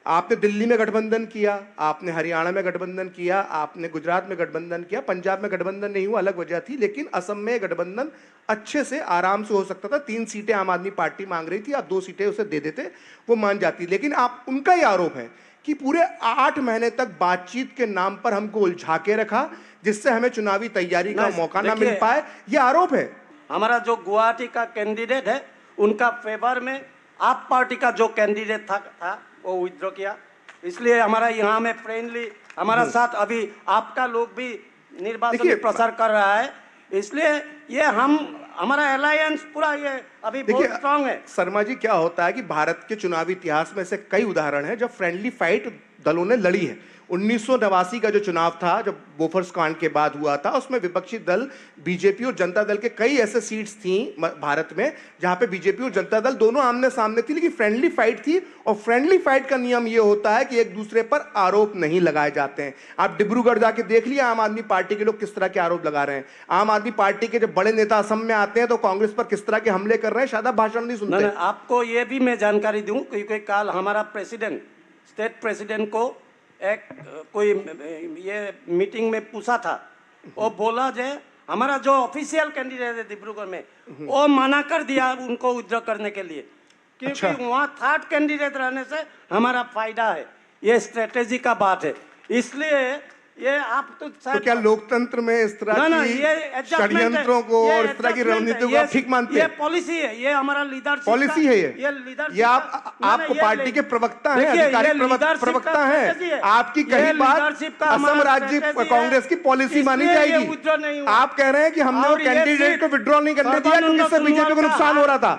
आपने दिल्ली में गठबंधन किया, आपने हरियाणा में गठबंधन किया, आपने गुजरात में गठबंधन किया, पंजाब में गठबंधन नहीं हुआ, अलग वजह थी, लेकिन असम में गठबंधन अच्छे से आराम से हो सकता था। 3 सीटें आम आदमी पार्टी मांग रही थी, आप 2 सीटें उसे दे देते, वो मान जाती। लेकिन आप, उनका ये आरोप है कि पूरे 8 महीने तक बातचीत के नाम पर हमको उलझा के रखा, जिससे हमें चुनावी तैयारी का मौका ना मिल पाए, ये आरोप है। हमारा जो गुवाहाटी का कैंडिडेट है, उनका फेवर में आप पार्टी का जो कैंडिडेट था वो विथड्रॉ किया, इसलिए हमारा यहाँ में फ्रेंडली हमारा साथ अभी आपका लोग भी निर्वाचन में प्रचार कर रहा है, इसलिए ये हमारा अलायंस पूरा ये अभी बहुत स्ट्रांग है। शर्मा जी, क्या होता है कि भारत के चुनावी इतिहास में से कई उदाहरण हैं जब फ्रेंडली फाइट दलों ने लड़ी है। 1989 का जो चुनाव था, जब बोफर्स कांड के बाद हुआ था, उसमें विपक्षी दल बीजेपी और जनता दल के कई ऐसे सीट्स थी भारत में जहां पे बीजेपी और जनता दल दोनों आमने सामने थी, लेकिन फ्रेंडली फाइट थी। और फ्रेंडली फाइट का नियम ये होता है कि एक दूसरे पर आरोप नहीं लगाए जाते हैं। आप डिब्रूगढ़ जाके देख लिया आम आदमी पार्टी के लोग किस तरह के आरोप लगा रहे हैं। आम आदमी पार्टी के जब बड़े नेता असम में आते हैं तो कांग्रेस पर किस तरह के हमले कर रहे हैं, शायद आप भाषण नहीं सुनते। आपको ये भी मैं जानकारी दूं, क्योंकि कल हमारा प्रेसिडेंट, स्टेट प्रेसिडेंट को एक कोई ये मीटिंग में पूछा था, वो बोला जे हमारा जो ऑफिशियल कैंडिडेट है डिब्रूगढ़ में, वो मना कर दिया उनको विथड्रॉ करने के लिए, क्योंकि वहाँ 3rd कैंडिडेट रहने से हमारा फायदा है। ये स्ट्रेटेजी का बात है, इसलिए ये आप तो क्या लोकतंत्र में इस तरह की षड्यंत्रों को और इस तरह की रणनीति को आप ठीक मानते हैं? ये पॉलिसी है, ये हमारा लीडरशिप पॉलिसी है। ये आपको पार्टी के प्रवक्ता हैं, अधिकारी प्रवक्ता हैं, आपकी कही बात असम राज्य कांग्रेस की पॉलिसी मानी जाएगी। आप कह रहे हैं कि हमने वो कैंडिडेट को विड्रॉ नहीं करने दिया क्योंकि इससे बीजेपी को नुकसान हो रहा था।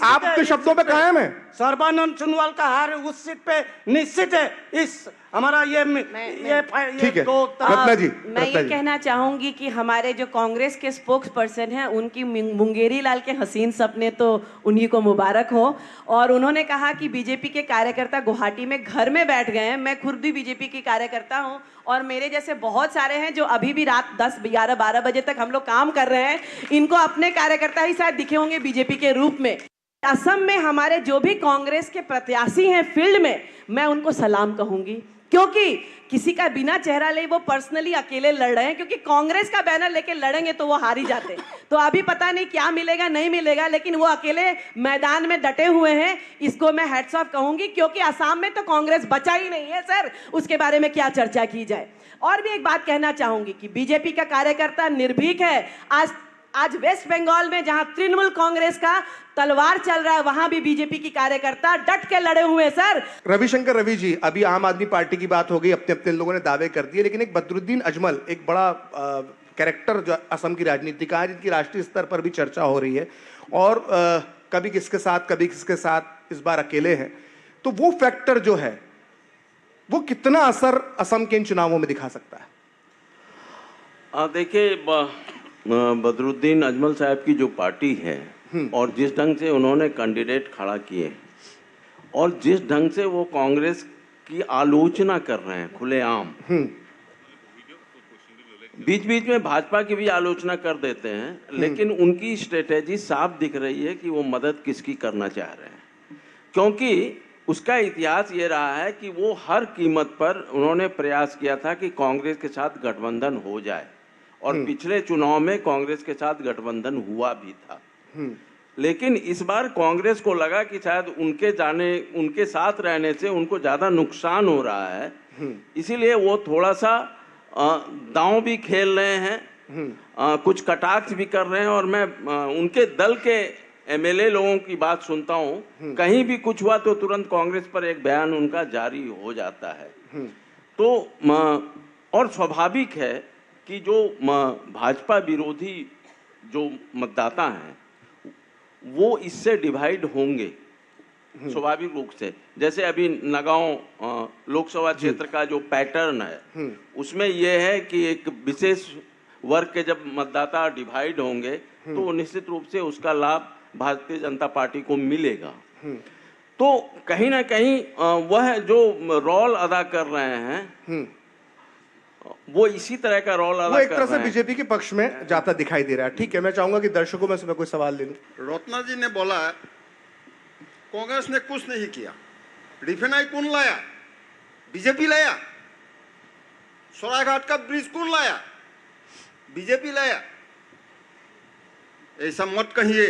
आपके शब्दों पे कायम है? सर्बानंद सोनोवाल का हार उस सीट पे निश्चित है। इस हमारा ये ठीक है रत्ना जी, मैं ये कहना चाहूंगी कि हमारे जो कांग्रेस के स्पोक्स पर्सन हैं, उनकी मुंगेरी लाल के हसीन सपने तो उन्हीं को मुबारक हो। और उन्होंने कहा कि बीजेपी के कार्यकर्ता गुवाहाटी में घर में बैठ गए हैं। मैं खुद भी बीजेपी की कार्यकर्ता हूं और मेरे जैसे बहुत सारे हैं जो अभी भी रात 10, 11, 12 बजे तक हम लोग काम कर रहे हैं। इनको अपने कार्यकर्ता ही शायद दिखे होंगे बीजेपी के रूप में। असम में हमारे जो भी कांग्रेस के प्रत्याशी हैं फील्ड में, मैं उनको सलाम कहूंगी क्योंकि किसी का बिना चेहरा ले वो पर्सनली अकेले लड़ रहे हैं, क्योंकि कांग्रेस का बैनर लेके लड़ेंगे तो वो हार ही जाते। तो अभी पता नहीं क्या मिलेगा नहीं मिलेगा, लेकिन वो अकेले मैदान में डटे हुए हैं। इसको मैं हैट्स ऑफ कहूंगी, क्योंकि असम में तो कांग्रेस बचा ही नहीं है सर, उसके बारे में क्या चर्चा की जाए। और भी एक बात कहना चाहूंगी कि बीजेपी का कार्यकर्ता निर्भीक है। आज वेस्ट बंगाल में जहां तृणमूल कांग्रेस का तलवार चल रहा है, वहां भी बीजेपी की कार्यकर्ता डट के लड़े हुए सर। रविशंकर रवि जी, अभी आम आदमी पार्टी की बात हो गई, अपने अपने लोगों ने दावे कर दिए, लेकिन एक बदरुद्दीन अजमल, एक बड़ा कैरेक्टर जो असम की राजनीति का है, जिनकी राष्ट्रीय स्तर पर भी चर्चा हो रही है, और कभी किसके साथ कभी किसके साथ, इस बार अकेले हैं, तो वो फैक्टर जो है वो कितना असर असम के इन चुनावों में दिखा सकता है? देखिए, बदरुद्दीन अजमल साहब की जो पार्टी है और जिस ढंग से उन्होंने कैंडिडेट खड़ा किए और जिस ढंग से वो कांग्रेस की आलोचना कर रहे हैं खुलेआम, बीच बीच में भाजपा की भी आलोचना कर देते हैं, लेकिन उनकी स्ट्रेटेजी साफ दिख रही है कि वो मदद किसकी करना चाह रहे हैं। क्योंकि उसका इतिहास ये रहा है कि वो हर कीमत पर उन्होंने प्रयास किया था कि कांग्रेस के साथ गठबंधन हो जाए, और पिछले चुनाव में कांग्रेस के साथ गठबंधन हुआ भी था। लेकिन इस बार कांग्रेस को लगा कि शायद उनके साथ रहने से उनको ज्यादा नुकसान हो रहा है, इसीलिए वो थोड़ा सा दांव भी खेल रहे हैं, कुछ कटाक्ष भी कर रहे हैं। और मैं उनके दल के एमएलए लोगों की बात सुनता हूं, कहीं भी कुछ हुआ तो तुरंत कांग्रेस पर एक बयान उनका जारी हो जाता है। तो और स्वाभाविक है कि जो भाजपा विरोधी जो मतदाता हैं वो इससे डिवाइड होंगे स्वाभाविक रूप से। जैसे अभी नगांव लोकसभा क्षेत्र का जो पैटर्न है उसमें यह है कि एक विशेष वर्ग के जब मतदाता डिवाइड होंगे तो निश्चित रूप से उसका लाभ भारतीय जनता पार्टी को मिलेगा। तो कहीं ना कहीं वह जो रोल अदा कर रहे हैं वो इसी तरह का रोल अदा कर रहे हैं। वो एक तरह से बीजेपी के पक्ष में जाता दिखाई दे रहा है। ठीक है, मैं चाहूंगा कि दर्शकों में से मैं कोई सवाल ले लूं। रत्ना जी ने बोला कांग्रेस ने कुछ नहीं किया, रिफाइनरी कौन लाया? बीजेपी लाया। सरायघाट का ब्रिज कौन लाया? बीजेपी लाया। ऐसा मत कहिए,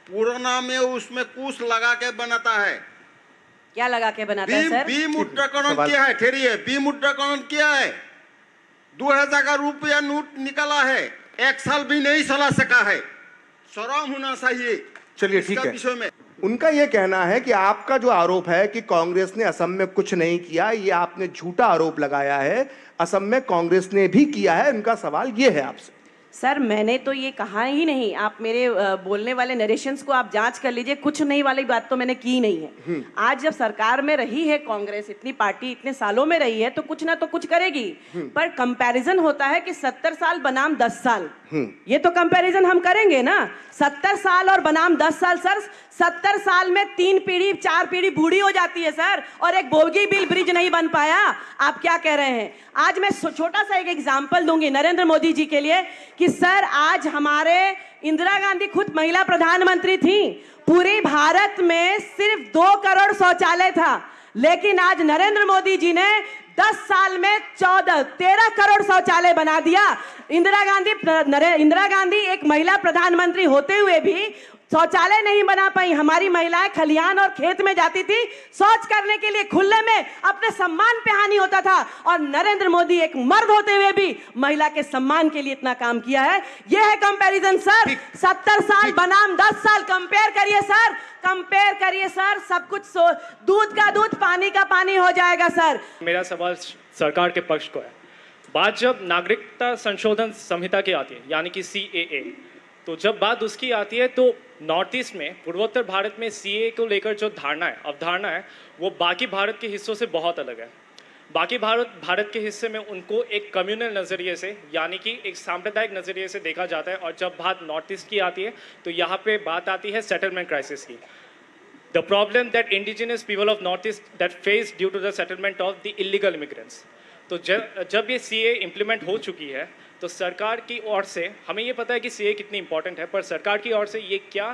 पुराना में उसमें कुछ लगा के बनाता है। क्या लगा के बनाता है सर? बी मुद्राकरण किया है, ठहरिए, बी मुद्राकरण किया है, 2000 का रुपया नोट निकाला है, एक साल भी नहीं चला सका है। शर्म होना चाहिए। चलिए ठीक है, उनका यह कहना है कि आपका जो आरोप है कि कांग्रेस ने असम में कुछ नहीं किया, ये आपने झूठा आरोप लगाया है। असम में कांग्रेस ने भी किया है। उनका सवाल ये है आपसे। सर मैंने तो ये कहा ही नहीं, आप मेरे बोलने वाले नरेशंस को आप जांच कर लीजिए, कुछ नहीं वाली बात तो मैंने की नहीं है। आज जब सरकार में रही है कांग्रेस, इतनी पार्टी इतने सालों में रही है, तो कुछ ना तो कुछ करेगी। पर कंपैरिजन होता है कि 70 साल बनाम 10 साल, ये तो कंपैरिजन हम करेंगे ना। 70 साल और बनाम 10 साल सर, 70 साल में 3 पीढ़ी 4 पीढ़ी बूढ़ी हो जाती है सर, और एक बोगीबील ब्रिज नहीं बन पाया। आप क्या कह रहे हैं? आज मैं छोटा सा एक एग्जाम्पल दूंगी नरेंद्र मोदी जी के लिए कि सर आज हमारे इंदिरा गांधी खुद महिला प्रधानमंत्री थी, पूरे भारत में सिर्फ 2 करोड़ शौचालय था, लेकिन आज नरेंद्र मोदी जी ने 10 साल में 13 करोड़ शौचालय बना दिया। इंदिरा गांधी एक महिला प्रधानमंत्री होते हुए भी शौचालय नहीं बना पाई। हमारी महिलाएं खलिहान और खेत में जाती थी शौच करने के लिए, खुले में, अपने सम्मान पे हानि होता था। और नरेंद्र मोदी एक मर्द होते हुए भी महिला के सम्मान के लिए इतना काम किया है। यह है कंपैरिजन सर। 70 साल बनाम 10 साल, कंपेयर करिए सर, कंपेयर करिए सर। सब कुछ दूध का दूध पानी का पानी हो जाएगा सर। मेरा सवाल सरकार के पक्ष को है। बात जब नागरिकता संशोधन संहिता की आती है, यानी कि CAA, तो जब बात उसकी आती है तो नॉर्थ ईस्ट में, पूर्वोत्तर भारत में CAA को लेकर जो अवधारणा है वो बाकी भारत के हिस्सों से बहुत अलग है। बाकी भारत के हिस्से में उनको एक कम्युनल नज़रिए से, यानी कि एक सांप्रदायिक नज़रिए से देखा जाता है, और जब बात नॉर्थ ईस्ट की आती है तो यहाँ पे बात आती है सेटलमेंट क्राइसिस की। The problem that indigenous people of North East that face due to the settlement of the illegal immigrants. तो जब ये CAA इम्प्लीमेंट हो चुकी है तो सरकार की ओर से, हमें ये पता है कि CAA कितनी इंपॉर्टेंट है, पर सरकार की ओर से ये क्या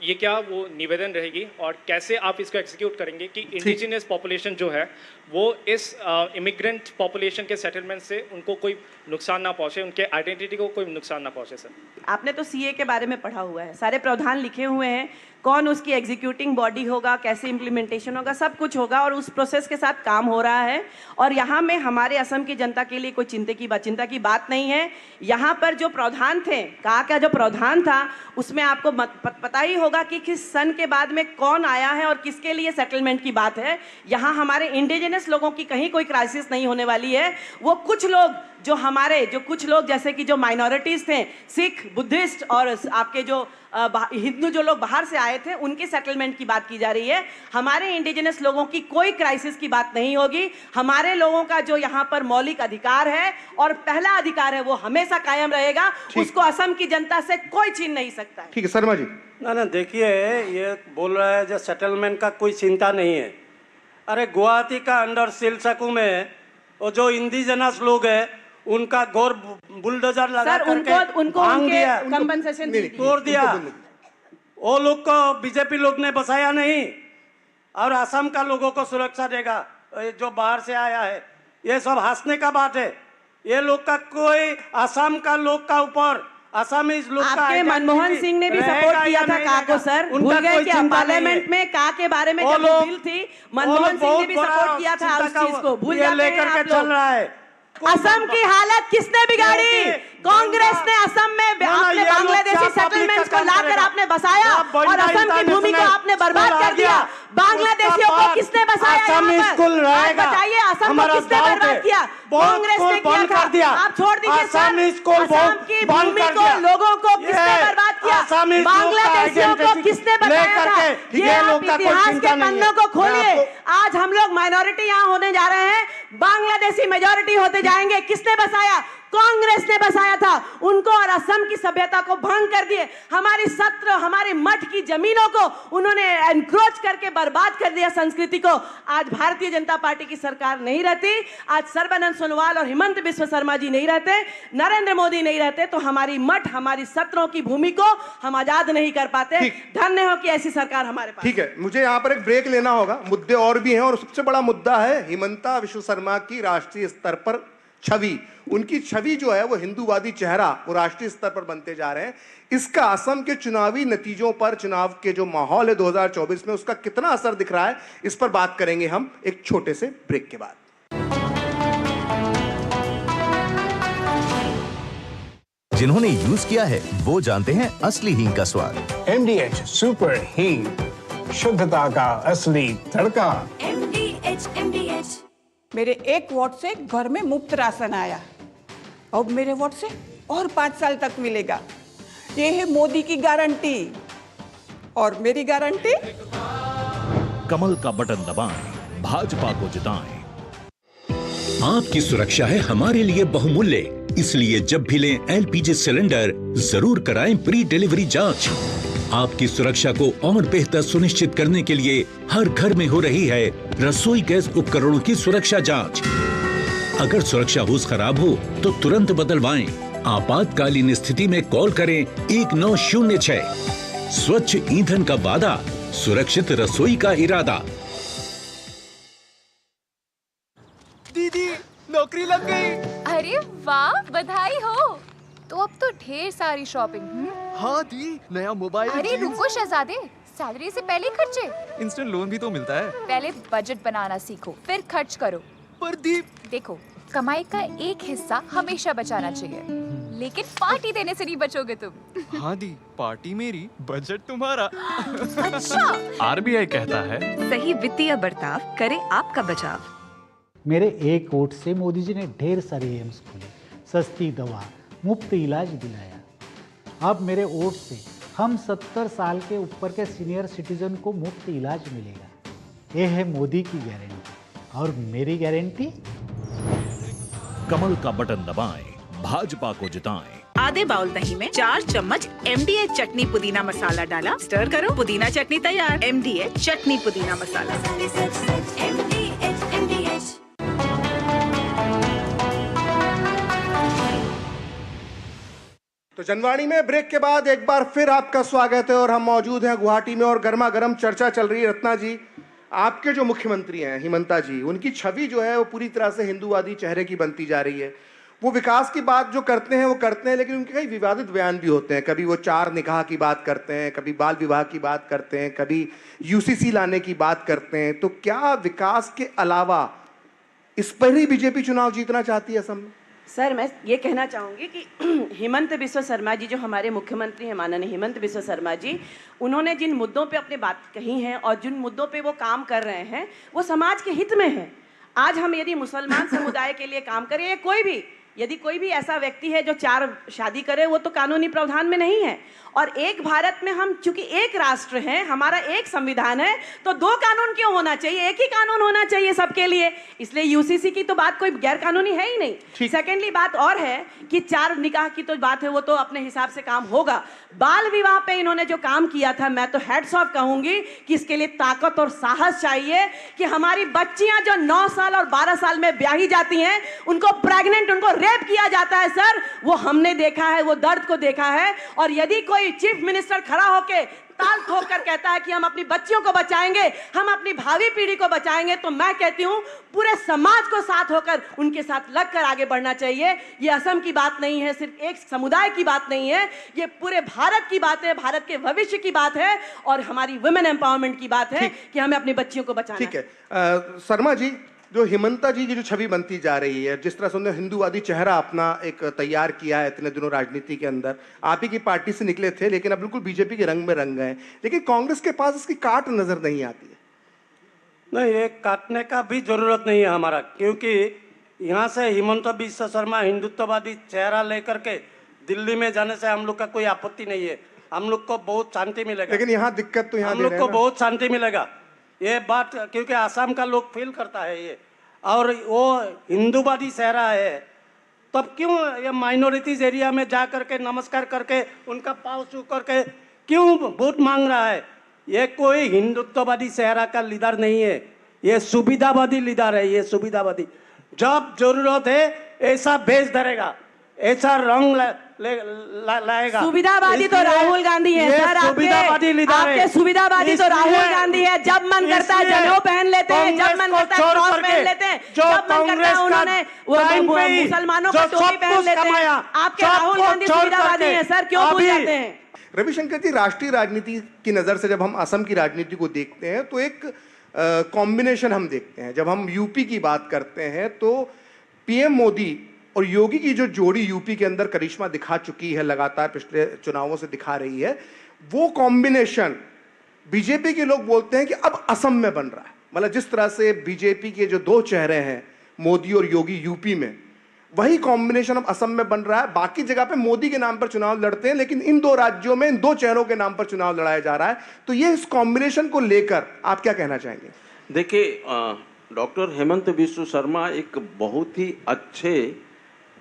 ये क्या वो निवेदन रहेगी और कैसे आप इसको एग्जीक्यूट करेंगे कि इंडिजिनियस पॉपुलेशन जो है वो इस इमिग्रेंट पॉपुलेशन के सेटलमेंट से उनको कोई नुकसान ना पहुंचे, उनके आइडेंटिटी को कोई नुकसान ना पहुंचे। सर आपने तो सीए के बारे में पढ़ा हुआ है, सारे प्रावधान लिखे हुए हैं, कौन उसकी एग्जीक्यूटिंग बॉडी होगा, कैसे इम्प्लीमेंटेशन होगा, सब कुछ होगा और उस प्रोसेस के साथ काम हो रहा है। और यहाँ में हमारे असम की जनता के लिए कोई चिंता की बात नहीं है। यहाँ पर जो प्रावधान थे, का जो प्रावधान था उसमें आपको पता ही होगा कि किस सन के बाद में कौन आया है और किसके लिए सेटलमेंट की बात है। यहाँ हमारे इंडिजिनस लोगों की कहीं कोई क्राइसिस नहीं होने वाली है। वो कुछ लोग जो कुछ लोग जैसे कि जो माइनॉरिटीज थे, सिख, बुद्धिस्ट और आपके जो हिंदू जो लोग बाहर से आए थे, उनके सेटलमेंट की बात की जा रही है। हमारे इंडिजिनस लोगों की कोई क्राइसिस की बात नहीं होगी। हमारे लोगों का जो यहाँ पर मौलिक अधिकार है और पहला अधिकार है वो हमेशा कायम रहेगा, उसको असम की जनता से कोई छीन नहीं सकता है। ठीक है शर्मा जी। ना देखिए, ये बोल रहा है जो सेटलमेंट का कोई चिंता नहीं है। अरे गुवाहाटी का अंडर सिलसकू में वो जो इंडिजिनस लोग है उनका घोर बुलडोजर लगा करके उनको कंपनसेशन तोड़ दिया। वो लोग को बीजेपी लोग ने बसाया नहीं और असम का लोगों को सुरक्षा देगा। जो बाहर से आया है ये सब हंसने का बात है। ये लोग का कोई असम का लोग का ऊपर असमीज लोग का आपके मनमोहन सिंह ने भी सपोर्ट किया था का को सर, भूल गए क्या? पार्लियामेंट में का के बारे में जब बिल थी, मनमोहन सिंह ने भी सपोर्ट किया था उस चीज को, भूल जाते हैं आप लोग। चल रहा है। असम की हालत किसने बिगाड़ी? कांग्रेस ने असम में आपने बांग्लादेशी सेटलमेंट्स को लाकर आपने बसाया और असम की भूमि को आपने बर्बाद कर दिया। बांग्लादेशियों को किसने बसाया? बताइए, असम को किसने बर्बाद किया? कांग्रेस ने किया था। आप छोड़ दीजिए सर, असम की भूमि को, लोगों को किसने बर्बाद किया? बांग्लादेशियों को किसने बताया था? ये आप इतिहास के पन्नों को खोलिए। आज हम लोग माइनॉरिटी यहाँ होने जा रहे हैं, बांग्लादेशी मेजॉरिटी होते जाएंगे। किसने बसाया? कांग्रेस ने बसाया था उनको और असम की सभ्यता को भंग कर दिए। हमारी सत्र, हमारे मठ की जमीनों को उन्होंने एनक्रोच करके बर्बाद कर दिया, संस्कृति को। आज भारतीय जनता पार्टी की सरकार नहीं रहती, आज सर्बानंद सोनोवाल और हिमंत बिस्वा शर्मा जी नहीं रहते, नरेंद्र मोदी नहीं रहते, तो हमारी मठ, हमारी सत्रों की भूमि को हम आजाद नहीं कर पाते। धन्य हो कि ऐसी सरकार हमारे पास। ठीक है, मुझे यहाँ पर एक ब्रेक लेना होगा, मुद्दे और भी हैं और सबसे बड़ा मुद्दा है हिमंता बिस्वा शर्मा की राष्ट्रीय स्तर पर छवि। उनकी छवि जो है वो हिंदूवादी चेहरा वो राष्ट्रीय स्तर पर बनते जा रहे हैं। इसका असम के चुनावी नतीजों पर, चुनाव के जो माहौल है 2024 में, उसका कितना असर दिख रहा है, इस पर बात करेंगे हम एक छोटे से ब्रेक के बाद। जिन्होंने यूज किया है वो जानते हैं असली हींग का स्वाद। MDH सुपर हींग, शुद्धता का असली तड़का। MDH। मेरे 1 वोट से घर में मुफ्त राशन आया, अब मेरे वोट से और 5 साल तक मिलेगा। ये है मोदी की गारंटी और मेरी गारंटी। कमल का बटन दबाएं, भाजपा को जिताएं। आपकी सुरक्षा है हमारे लिए बहुमूल्य, इसलिए जब भी लें LPG सिलेंडर जरूर कराएं प्री डिलीवरी जांच। आपकी सुरक्षा को और बेहतर सुनिश्चित करने के लिए हर घर में हो रही है रसोई गैस उपकरणों की सुरक्षा जांच। अगर सुरक्षा होस खराब हो तो तुरंत बदलवाएं। आपातकालीन स्थिति में कॉल करें 1906। स्वच्छ ईंधन का वादा, सुरक्षित रसोई का इरादा। दीदी नौकरी लग गई। अरे वाह, बधाई हो। तो अब तो ढेर सारी शॉपिंग। हाँ दी, नया मोबाइल। अरे रुको शहजादे, सैलरी से पहले खर्चे। इंस्टेंट लोन भी तो मिलता है। पहले बजट बनाना सीखो, फिर खर्च करो। पर दी, देखो, कमाई का एक हिस्सा हमेशा बचाना चाहिए, लेकिन पार्टी देने से नहीं बचोगे तुम। हाँ दी, पार्टी मेरी, बजट तुम्हारा। अच्छा। RBI कहता है सही वित्तीय बर्ताव करे आपका बचाव। मेरे 1 वोट से मोदी जी ने ढेर सारे एम्स खोले, सस्ती दवा, मुफ्त इलाज दिलाया। अब मेरे वोट से हम 70 साल के ऊपर के सीनियर सिटीजन को मुफ्त इलाज मिलेगा। ये है मोदी की गारंटी और मेरी गारंटी। कमल का बटन दबाएं, भाजपा को जिताएं। आधे बाउल दही में 4 चम्मच MDH चटनी पुदीना मसाला डाला, स्टर करो, पुदीना चटनी तैयार। MDH चटनी पुदीना मसाला। तो जनवाणी में ब्रेक के बाद एक बार फिर आपका स्वागत है और हम मौजूद हैं गुवाहाटी में और गर्मा गर्म चर्चा चल रही है। रत्ना जी, आपके जो मुख्यमंत्री हैं हिमंता जी, उनकी छवि जो है वो पूरी तरह से हिंदूवादी चेहरे की बनती जा रही है। वो विकास की बात जो करते हैं वो करते हैं, लेकिन उनके कई विवादित बयान भी होते हैं। कभी वो 4 निकाह की बात करते हैं, कभी बाल विवाह की बात करते हैं, कभी यूसीसी लाने की बात करते हैं। तो क्या विकास के अलावा इस पर ही बीजेपी चुनाव जीतना चाहती है असम में? सर, मैं ये कहना चाहूँगी कि हिमंत बिस्वा शर्मा जी जो हमारे मुख्यमंत्री हैं, माननीय हिमंत बिस्वा शर्मा जी, उन्होंने जिन मुद्दों पे अपनी बात कही हैं और जिन मुद्दों पे वो काम कर रहे हैं वो समाज के हित में है। आज हम यदि मुसलमान समुदाय के लिए काम करें या यदि कोई भी ऐसा व्यक्ति है जो 4 शादी करे, वो तो कानूनी प्रावधान में नहीं है। और एक भारत में हम चूंकि एक राष्ट्र हैं, हमारा एक संविधान है, तो 2 कानून क्यों होना चाहिए? एक ही कानून होना चाहिए सबके लिए। इसलिए यूसीसी की तो बात कोई गैर कानूनी है ही नहीं। सेकेंडली बात और है कि 4 निकाह की तो बात है, वो तो अपने हिसाब से काम होगा। बाल विवाह पे इन्होंने जो काम किया था, मैं तो हेड्स ऑफ कहूंगी कि इसके लिए ताकत और साहस चाहिए कि हमारी बच्चियां जो 9 साल और 12 साल में ब्याही जाती हैं, उनको प्रेग्नेंट, उनको रेप किया जाता है। सर, वो हमने देखा है, वो दर्द को देखा है। और यदि कोई चीफ मिनिस्टर खड़ा होके ताल ठोक कर कहता है कि हम अपनी बच्चियों को बचाएंगे, हम अपनी भावी पीढ़ी को बचाएंगे, तो मैं कहती हूं पूरे समाज को साथ होकर उनके साथ लगकर आगे बढ़ना चाहिए। ये असम की बात नहीं है, सिर्फ एक समुदाय की बात नहीं है, ये पूरे भारत की बात है, भारत के भविष्य की बात है और हमारी वुमेन एम्पावरमेंट की बात है कि हमें अपनी बच्चियों को बचाना है। ठीक है शर्मा जी, जो हिमंता जी की जो छवि बनती जा रही है, जिस तरह से उन्होंने हिंदूवादी चेहरा अपना एक तैयार किया है इतने दिनों राजनीति के अंदर, आप ही की पार्टी से निकले थे लेकिन अब बिल्कुल बीजेपी के रंग में रंग गए, लेकिन कांग्रेस के पास इसकी काट नजर नहीं आती है। नहीं, ये काटने का भी जरूरत नहीं है हमारा, क्योंकि यहाँ से हिमंता बिस्वा शर्मा हिंदुत्ववादी चेहरा लेकर के दिल्ली में जाने से हम लोग का कोई आपत्ति नहीं है। हम लोग को बहुत शांति मिलेगा। लेकिन यहाँ दिक्कत तो हम लोग को बहुत शांति मिलेगा, ये बात, क्योंकि आसाम का लोग फील करता है ये, और वो हिंदूवादी चेहरा है। तब क्यों ये माइनॉरिटीज एरिया में जा करके नमस्कार करके उनका पाँव छू करके क्यों वोट मांग रहा है? ये कोई हिंदुत्ववादी चेहरा का लीडर नहीं है, ये सुविधावादी लीडर है। ये सुविधावादी जब जरूरत है ऐसा भेज धरेगा, ऐसा रंग लाएगा। सुविधावादी तो राहुल गांधी है सर, आपके सुविधावादी तो राहुल गांधी है। जब मन करता है जनेऊ पहन लेते हैं, जब मन करता है क्रॉस पहन लेते हैं, जब मन करता है उन्होंने मुसलमानों का टोपी पहन लेते हैं। आपके राहुल गांधी सुविधावादी है सर, क्यों भूल जाते हैं? रविशंकर जी, राष्ट्रीय राजनीति की नजर से जब हम असम की राजनीति को देखते हैं तो एक कॉम्बिनेशन हम देखते हैं। जब हम यूपी की बात करते हैं तो पीएम मोदी और योगी की जो जोड़ी यूपी के अंदर करिश्मा दिखा चुकी है, लगातार पिछले चुनावों से दिखा रही है, वो कॉम्बिनेशन बीजेपी के लोग बोलते हैं कि अब असम में बन रहा है। मतलब जिस तरह से बीजेपी के जो 2 चेहरे हैं, मोदी और योगी यूपी में, वही कॉम्बिनेशन अब असम में बन रहा है। बाकी जगह पे मोदी के नाम पर चुनाव लड़ते हैं, लेकिन इन 2 राज्यों में इन 2 चेहरों के नाम पर चुनाव लड़ाया जा रहा है। तो ये इस कॉम्बिनेशन को लेकर आप क्या कहना चाहेंगे? देखिए, डॉक्टर हेमंत बिस्वा शर्मा एक बहुत ही अच्छे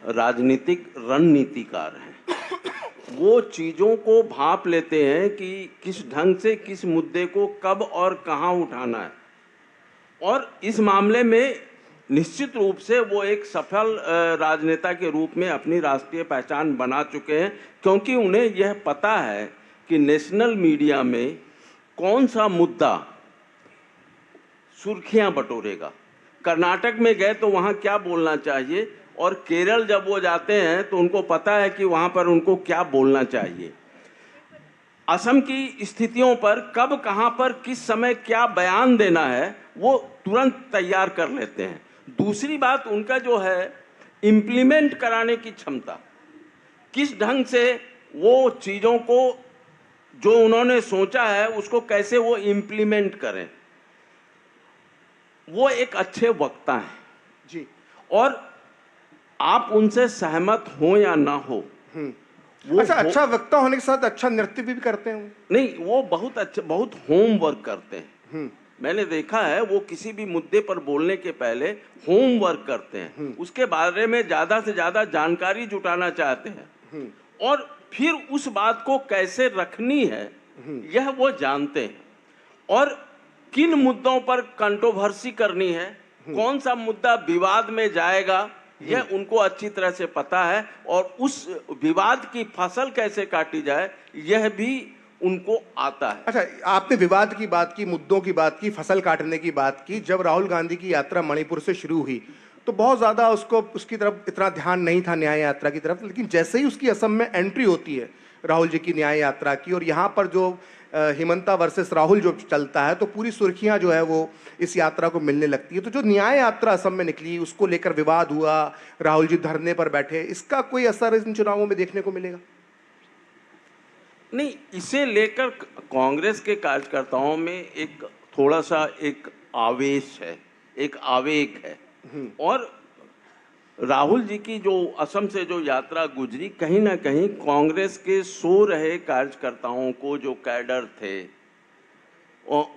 राजनीतिक रणनीतिकार हैं। वो चीज़ों को भाप लेते हैं कि किस ढंग से किस मुद्दे को कब और कहाँ उठाना है, और इस मामले में निश्चित रूप से वो एक सफल राजनेता के रूप में अपनी राष्ट्रीय पहचान बना चुके हैं, क्योंकि उन्हें यह पता है कि नेशनल मीडिया में कौन सा मुद्दा सुर्खियां बटोरेगा। कर्नाटक में गए तो वहाँ क्या बोलना चाहिए, और केरल जब वो जाते हैं तो उनको पता है कि वहाँ पर उनको क्या बोलना चाहिए। असम की स्थितियों पर कब, कहाँ पर, किस समय क्या बयान देना है, वो तुरंत तैयार कर लेते हैं। दूसरी बात, उनका जो है इम्प्लीमेंट कराने की क्षमता, किस ढंग से वो चीज़ों को जो उन्होंने सोचा है उसको कैसे वो इम्प्लीमेंट करें, वो एक अच्छे वक्ता हैं जी। और आप उनसे सहमत हो या ना हो, अच्छा वक्ता होने के साथ अच्छा नृत्य भी करते हैं? नहीं, वो बहुत अच्छा, बहुत होमवर्क करते हैं। मैंने देखा है, वो किसी भी मुद्दे पर बोलने के पहले होमवर्क करते हैं, उसके बारे में ज्यादा से ज्यादा जानकारी जुटाना चाहते हैं, और फिर उस बात को कैसे रखनी है यह वो जानते हैं, और किन मुद्दों पर कंट्रोवर्सी करनी है, कौन सा मुद्दा विवाद में जाएगा, यह उनको अच्छी तरह से पता है, और उस विवाद की फसल कैसे काटी जाए यह भी उनको आता है। अच्छा, आपने विवाद की बात की, मुद्दों की बात की, फसल काटने की बात की। जब राहुल गांधी की यात्रा मणिपुर से शुरू हुई तो बहुत ज्यादा उसकी तरफ इतना ध्यान नहीं था, न्याय यात्रा की तरफ, लेकिन जैसे ही उसकी असम में एंट्री होती है राहुल जी की न्याय यात्रा की, और यहाँ पर जो हिमंता वर्सेस राहुल जो चलता है, तो पूरी सुर्खियां जो है वो इस यात्रा को मिलने लगती है। तो जो न्याय यात्रा असम में निकली, उसको लेकर विवाद हुआ, राहुल जी धरने पर बैठे, इसका कोई असर इन चुनावों में देखने को मिलेगा? नहीं, इसे लेकर कांग्रेस के कार्यकर्ताओं में एक थोड़ा सा एक आवेश है, एक आवेग है, और राहुल जी की जो असम से जो यात्रा गुजरी, कहीं ना कहीं कांग्रेस के सो रहे कार्यकर्ताओं को, जो कैडर थे,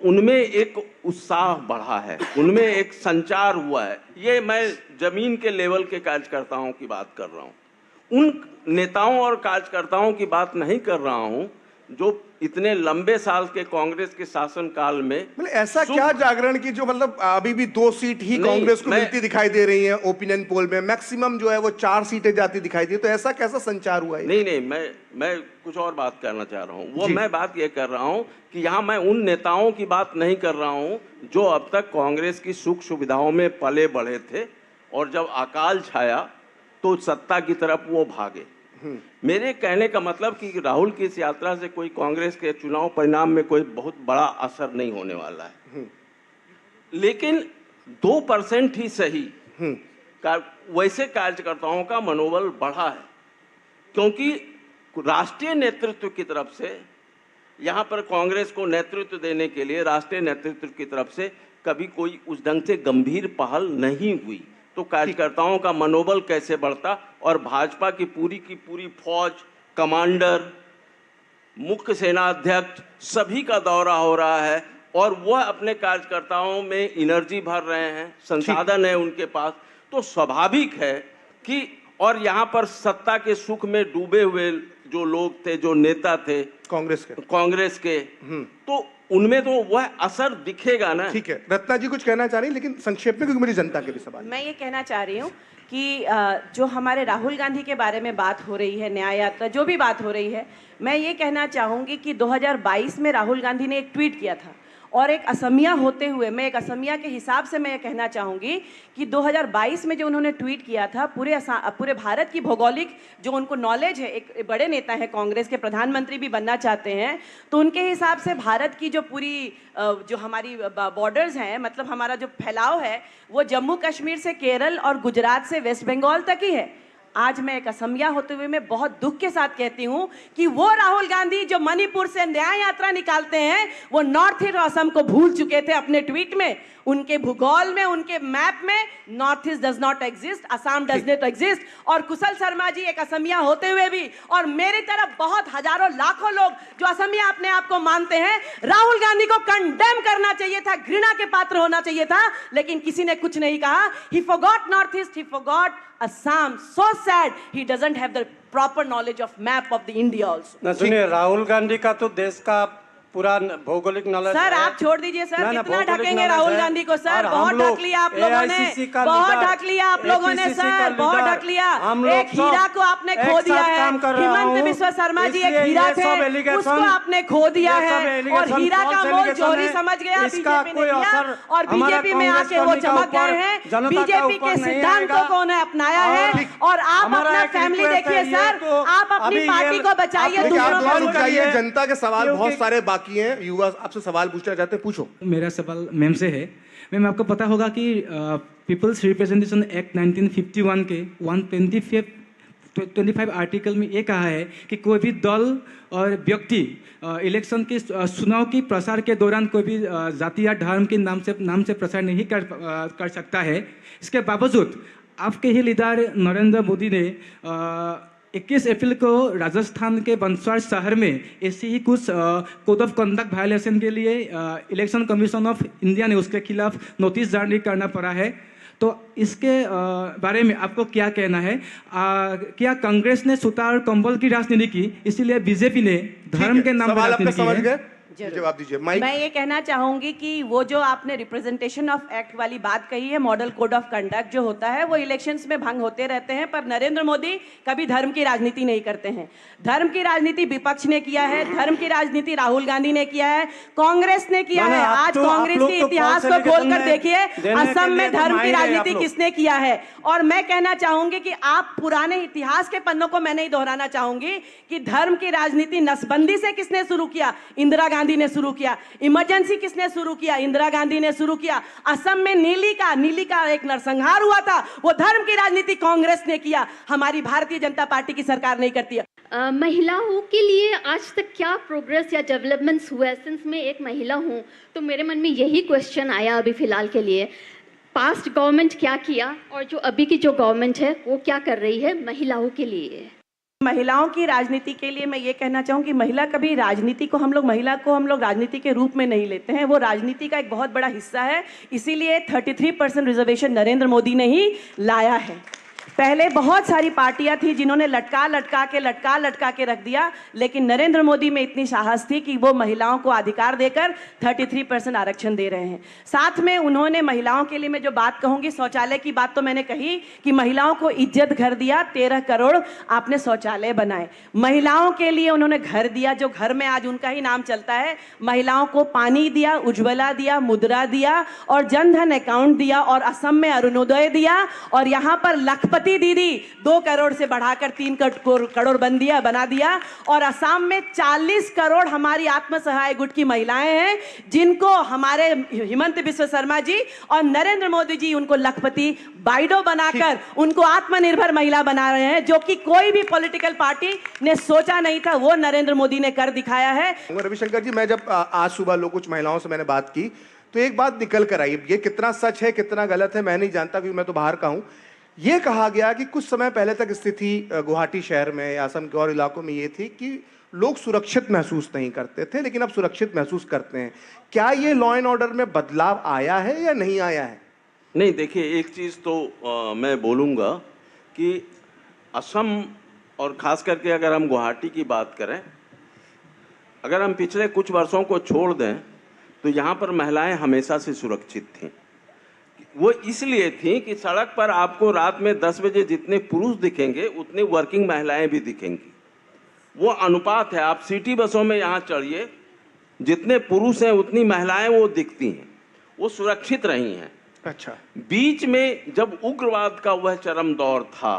उनमें एक उत्साह बढ़ा है, उनमें एक संचार हुआ है। ये मैं जमीन के लेवल के कार्यकर्ताओं की बात कर रहा हूँ, उन नेताओं और कार्यकर्ताओं की बात नहीं कर रहा हूँ जो इतने लंबे साल के कांग्रेस के शासन काल में, मतलब ऐसा क्या जागरण की जो मतलब अभी भी 2 सीट ही कांग्रेस को मिलती दिखाई दे रही है ओपिनियन पोल में, मैक्सिमम जो है वो 4 सीटें जाती दिखाई दी, तो ऐसा कैसा संचार हुआ है? नहीं, मैं कुछ और बात करना चाह रहा हूँ। वो मैं बात ये कर रहा हूँ कि यहाँ मैं उन नेताओं की बात नहीं कर रहा हूँ जो अब तक कांग्रेस की सुख सुविधाओं में पले बढ़े थे, और जब अकाल छाया तो सत्ता की तरफ वो भागे। मेरे कहने का मतलब कि राहुल की इस यात्रा से कोई कांग्रेस के चुनाव परिणाम में कोई बहुत बड़ा असर नहीं होने वाला है, लेकिन 2% ही सही वैसे कार्यकर्ताओं का मनोबल बढ़ा है, क्योंकि राष्ट्रीय नेतृत्व की तरफ से, यहाँ पर कांग्रेस को नेतृत्व देने के लिए राष्ट्रीय नेतृत्व की तरफ से कभी कोई उस ढंग से गंभीर पहल नहीं हुई, तो कार्यकर्ताओं का मनोबल कैसे बढ़ता? और भाजपा की पूरी फौज, कमांडर, मुख्य सेना अध्यक्ष, सभी का दौरा हो रहा है, और वह अपने कार्यकर्ताओं में एनर्जी भर रहे हैं, संसाधन है उनके पास, तो स्वाभाविक है कि, और यहाँ पर सत्ता के सुख में डूबे हुए जो लोग थे, जो नेता थे कांग्रेस के, तो उनमें तो वह असर दिखेगा ना। ठीक है, रत्ना जी कुछ कहना चाह रही, लेकिन संक्षेप में, क्योंकि मेरी जनता के भी सवाल। मैं ये कहना चाह रही हूँ कि जो हमारे राहुल गांधी के बारे में बात हो रही है, न्याय यात्रा जो भी बात हो रही है, मैं ये कहना चाहूँगी कि 2022 में राहुल गांधी ने एक ट्वीट किया था, और एक असमिया होते हुए, मैं एक असमिया के हिसाब से मैं ये कहना चाहूँगी कि 2022 में जो उन्होंने ट्वीट किया था, पूरे भारत की भौगोलिक जो उनको नॉलेज है, एक बड़े नेता है, कांग्रेस के प्रधानमंत्री भी बनना चाहते हैं, तो उनके हिसाब से भारत की जो पूरी जो हमारी बॉर्डर्स हैं, मतलब हमारा जो फैलाव है, वो जम्मू कश्मीर से केरल और गुजरात से वेस्ट बंगाल तक ही है। आज मैं एक असमिया होते हुए मैं बहुत दुख के साथ कहती हूँ कि वो राहुल गांधी जो मणिपुर से न्याय यात्रा निकालते हैं, वो नॉर्थ ईस्ट असम को भूल चुके थे अपने ट्वीट में। उनके भूगोल में, उनके मैप में north east does not exist, Assam does not exist. और कुशल शर्मा जी एक असमिया होते हुए भी, और मेरी तरफ बहुत हजारों लाखों लोग जो असमिया अपने आप को मानते हैं, राहुल गांधी को कंडेम करना चाहिए था, घृणा के पात्र होना चाहिए था, लेकिन किसी ने कुछ नहीं कहा। ही forgot north east, he forgot Assam. So sad. He doesn't have the proper knowledge of map of the India also. ना सुनिए, राहुल गांधी का तो देश का पूरा भौगोलिक नॉलेज सर, आप छोड़ दीजिए सर, कितना ढकेंगे राहुल गांधी को सर? बहुत ढक लिया आप लोगों ने, बहुत ढक लिया आप लोगों ने सर, बहुत ढक लिया। एक हीरा को आपने खो दिया है। हिमंत बिस्वा शर्मा जी एक हीरा थे, उसको आपने खो दिया है, और हीरा का मोल चोरी समझ गया बीजेपी ने किया, और बीजेपी में आके वो चमक गए हैं। बीजेपी के सिद्धांतों को उन्हें अपनाया है, और आप अपना फैमिली देखिए सर, आप अपनी पार्टी को बचाइए, दूसरों को बचाइए। जनता के सवाल बहुत सारे बाकी हैं, युवा आपसे सवाल पूछना चाहते हैं, पूछो। मेरा सवाल मैम से है। मैम, आपको पता होगा कि पीपल्स रिप्रेजेंटेशन एक्ट 1951 के 125 आर्टिकल में ये कहा है कि कोई भी दल और व्यक्ति इलेक्शन के चुनाव की प्रसार के दौरान कोई भी जाति या धर्म के नाम से प्रसार नहीं कर सकता है। इसके बावजूद आपके ही लीडर नरेंद्र मोदी ने 21 अप्रैल को राजस्थान के बंसवाड़ शहर में ऐसे ही कुछ कोड ऑफ कंडक्ट वायलेशन के लिए इलेक्शन कमीशन ऑफ इंडिया ने उसके खिलाफ नोटिस जारी करना पड़ा है। तो इसके बारे में आपको क्या कहना है? क्या कांग्रेस ने सूता और कंबल की राजनीति की, इसीलिए बीजेपी ने धर्म के नाम पर राजनीति की है? जवाब दीजिए। माइक। मैं ये कहना चाहूंगी कि वो जो आपने रिप्रेजेंटेशन ऑफ एक्ट वाली बात कही है, मॉडल कोड ऑफ कंडक्ट जो होता है वो इलेक्शंस में भंग होते रहते हैं, पर नरेंद्र मोदी कभी धर्म की राजनीति नहीं करते हैं। धर्म की राजनीति विपक्ष ने किया है, धर्म की राजनीति राहुल गांधी ने किया है, कांग्रेस ने किया है। आज कांग्रेस के इतिहास को खोलकर देखिए, असम में धर्म की राजनीति किसने किया है। और मैं कहना चाहूंगी कि आप पुराने इतिहास के पन्नों को मैं नहीं दोहराना चाहूंगी कि धर्म की राजनीति नसबंदी से किसने शुरू किया, इंदिरा गांधी ने शुरू किया। इमरजेंसी किसने शुरू किया, इंदिरा गांधी ने शुरू किया। असम में नीली का एक नरसंहार हुआ था, वो धर्म की राजनीति कांग्रेस ने किया, हमारी भारतीय जनता पार्टी की सरकार नहीं करती है। महिलाओं के लिए आज तक क्या प्रोग्रेस या डेवलपमेंट्स हुआ है? सिंस मैं एक महिला हूँ तो मेरे मन में यही क्वेश्चन आया अभी फिलहाल के लिए, पास्ट गवर्नमेंट क्या किया और जो अभी की जो गवर्नमेंट है वो क्या कर रही है महिलाओं के लिए? महिलाओं की राजनीति के लिए मैं ये कहना चाहूँगी, महिला कभी राजनीति को हम लोग राजनीति के रूप में नहीं लेते हैं, वो राजनीति का एक बहुत बड़ा हिस्सा है। इसीलिए 33% रिजर्वेशन नरेंद्र मोदी ने ही लाया है। पहले बहुत सारी पार्टियां थी जिन्होंने लटका के रख दिया, लेकिन नरेंद्र मोदी में इतनी साहस थी कि वो महिलाओं को अधिकार देकर 33% आरक्षण दे रहे हैं। साथ में उन्होंने महिलाओं के लिए, मैं जो बात कहूंगी, शौचालय की बात तो मैंने कही कि महिलाओं को इज्जत घर दिया, 13 करोड़ आपने शौचालय बनाए। महिलाओं के लिए उन्होंने घर दिया, जो घर में आज उनका ही नाम चलता है। महिलाओं को पानी दिया, उज्ज्वला दिया, मुद्रा दिया और जनधन अकाउंट दिया, और असम में अरुणोदय दिया, और यहाँ पर लखपति दीदी 2 करोड़ से बढ़ाकर 3 करोड़ बना दिया। और असम में 40 करोड़ हमारी आत्म सहाय गुट की महिलाएं हैं, जिनको हमारे हिमंत बिस्व शर्मा जी और नरेंद्र मोदी जी उनको लखपति बाइडो बनाकर उनको आत्मनिर्भर महिला बना रहे हैं, जो कि कोई भी पॉलिटिकल पार्टी ने सोचा नहीं था, वो नरेंद्र मोदी ने कर दिखाया है। रविशंकर जी, मैं जब आज सुबह लोग कुछ महिलाओं से मैंने बात की तो एक बात निकल कर आई, ये कितना सच है कितना गलत है मैं नहीं जानता क्योंकि मैं तो बाहर का हूं। ये कहा गया कि कुछ समय पहले तक स्थिति गुवाहाटी शहर में या असम के और इलाकों में ये थी कि लोग सुरक्षित महसूस नहीं करते थे, लेकिन अब सुरक्षित महसूस करते हैं। क्या ये लॉ एंड ऑर्डर में बदलाव आया है या नहीं आया है? नहीं, देखिए, एक चीज़ तो मैं बोलूँगा कि असम और ख़ास करके अगर हम गुवाहाटी की बात करें, अगर हम पिछले कुछ वर्षों को छोड़ दें तो यहाँ पर महिलाएं हमेशा से सुरक्षित थीं। वो इसलिए थी कि सड़क पर आपको रात में 10 बजे जितने पुरुष दिखेंगे उतने वर्किंग महिलाएं भी दिखेंगी। वो अनुपात है। आप सिटी बसों में यहाँ चढ़िए, जितने पुरुष हैं उतनी महिलाएं वो दिखती हैं, वो सुरक्षित रही हैं। अच्छा। बीच में जब उग्रवाद का वह चरम दौर था,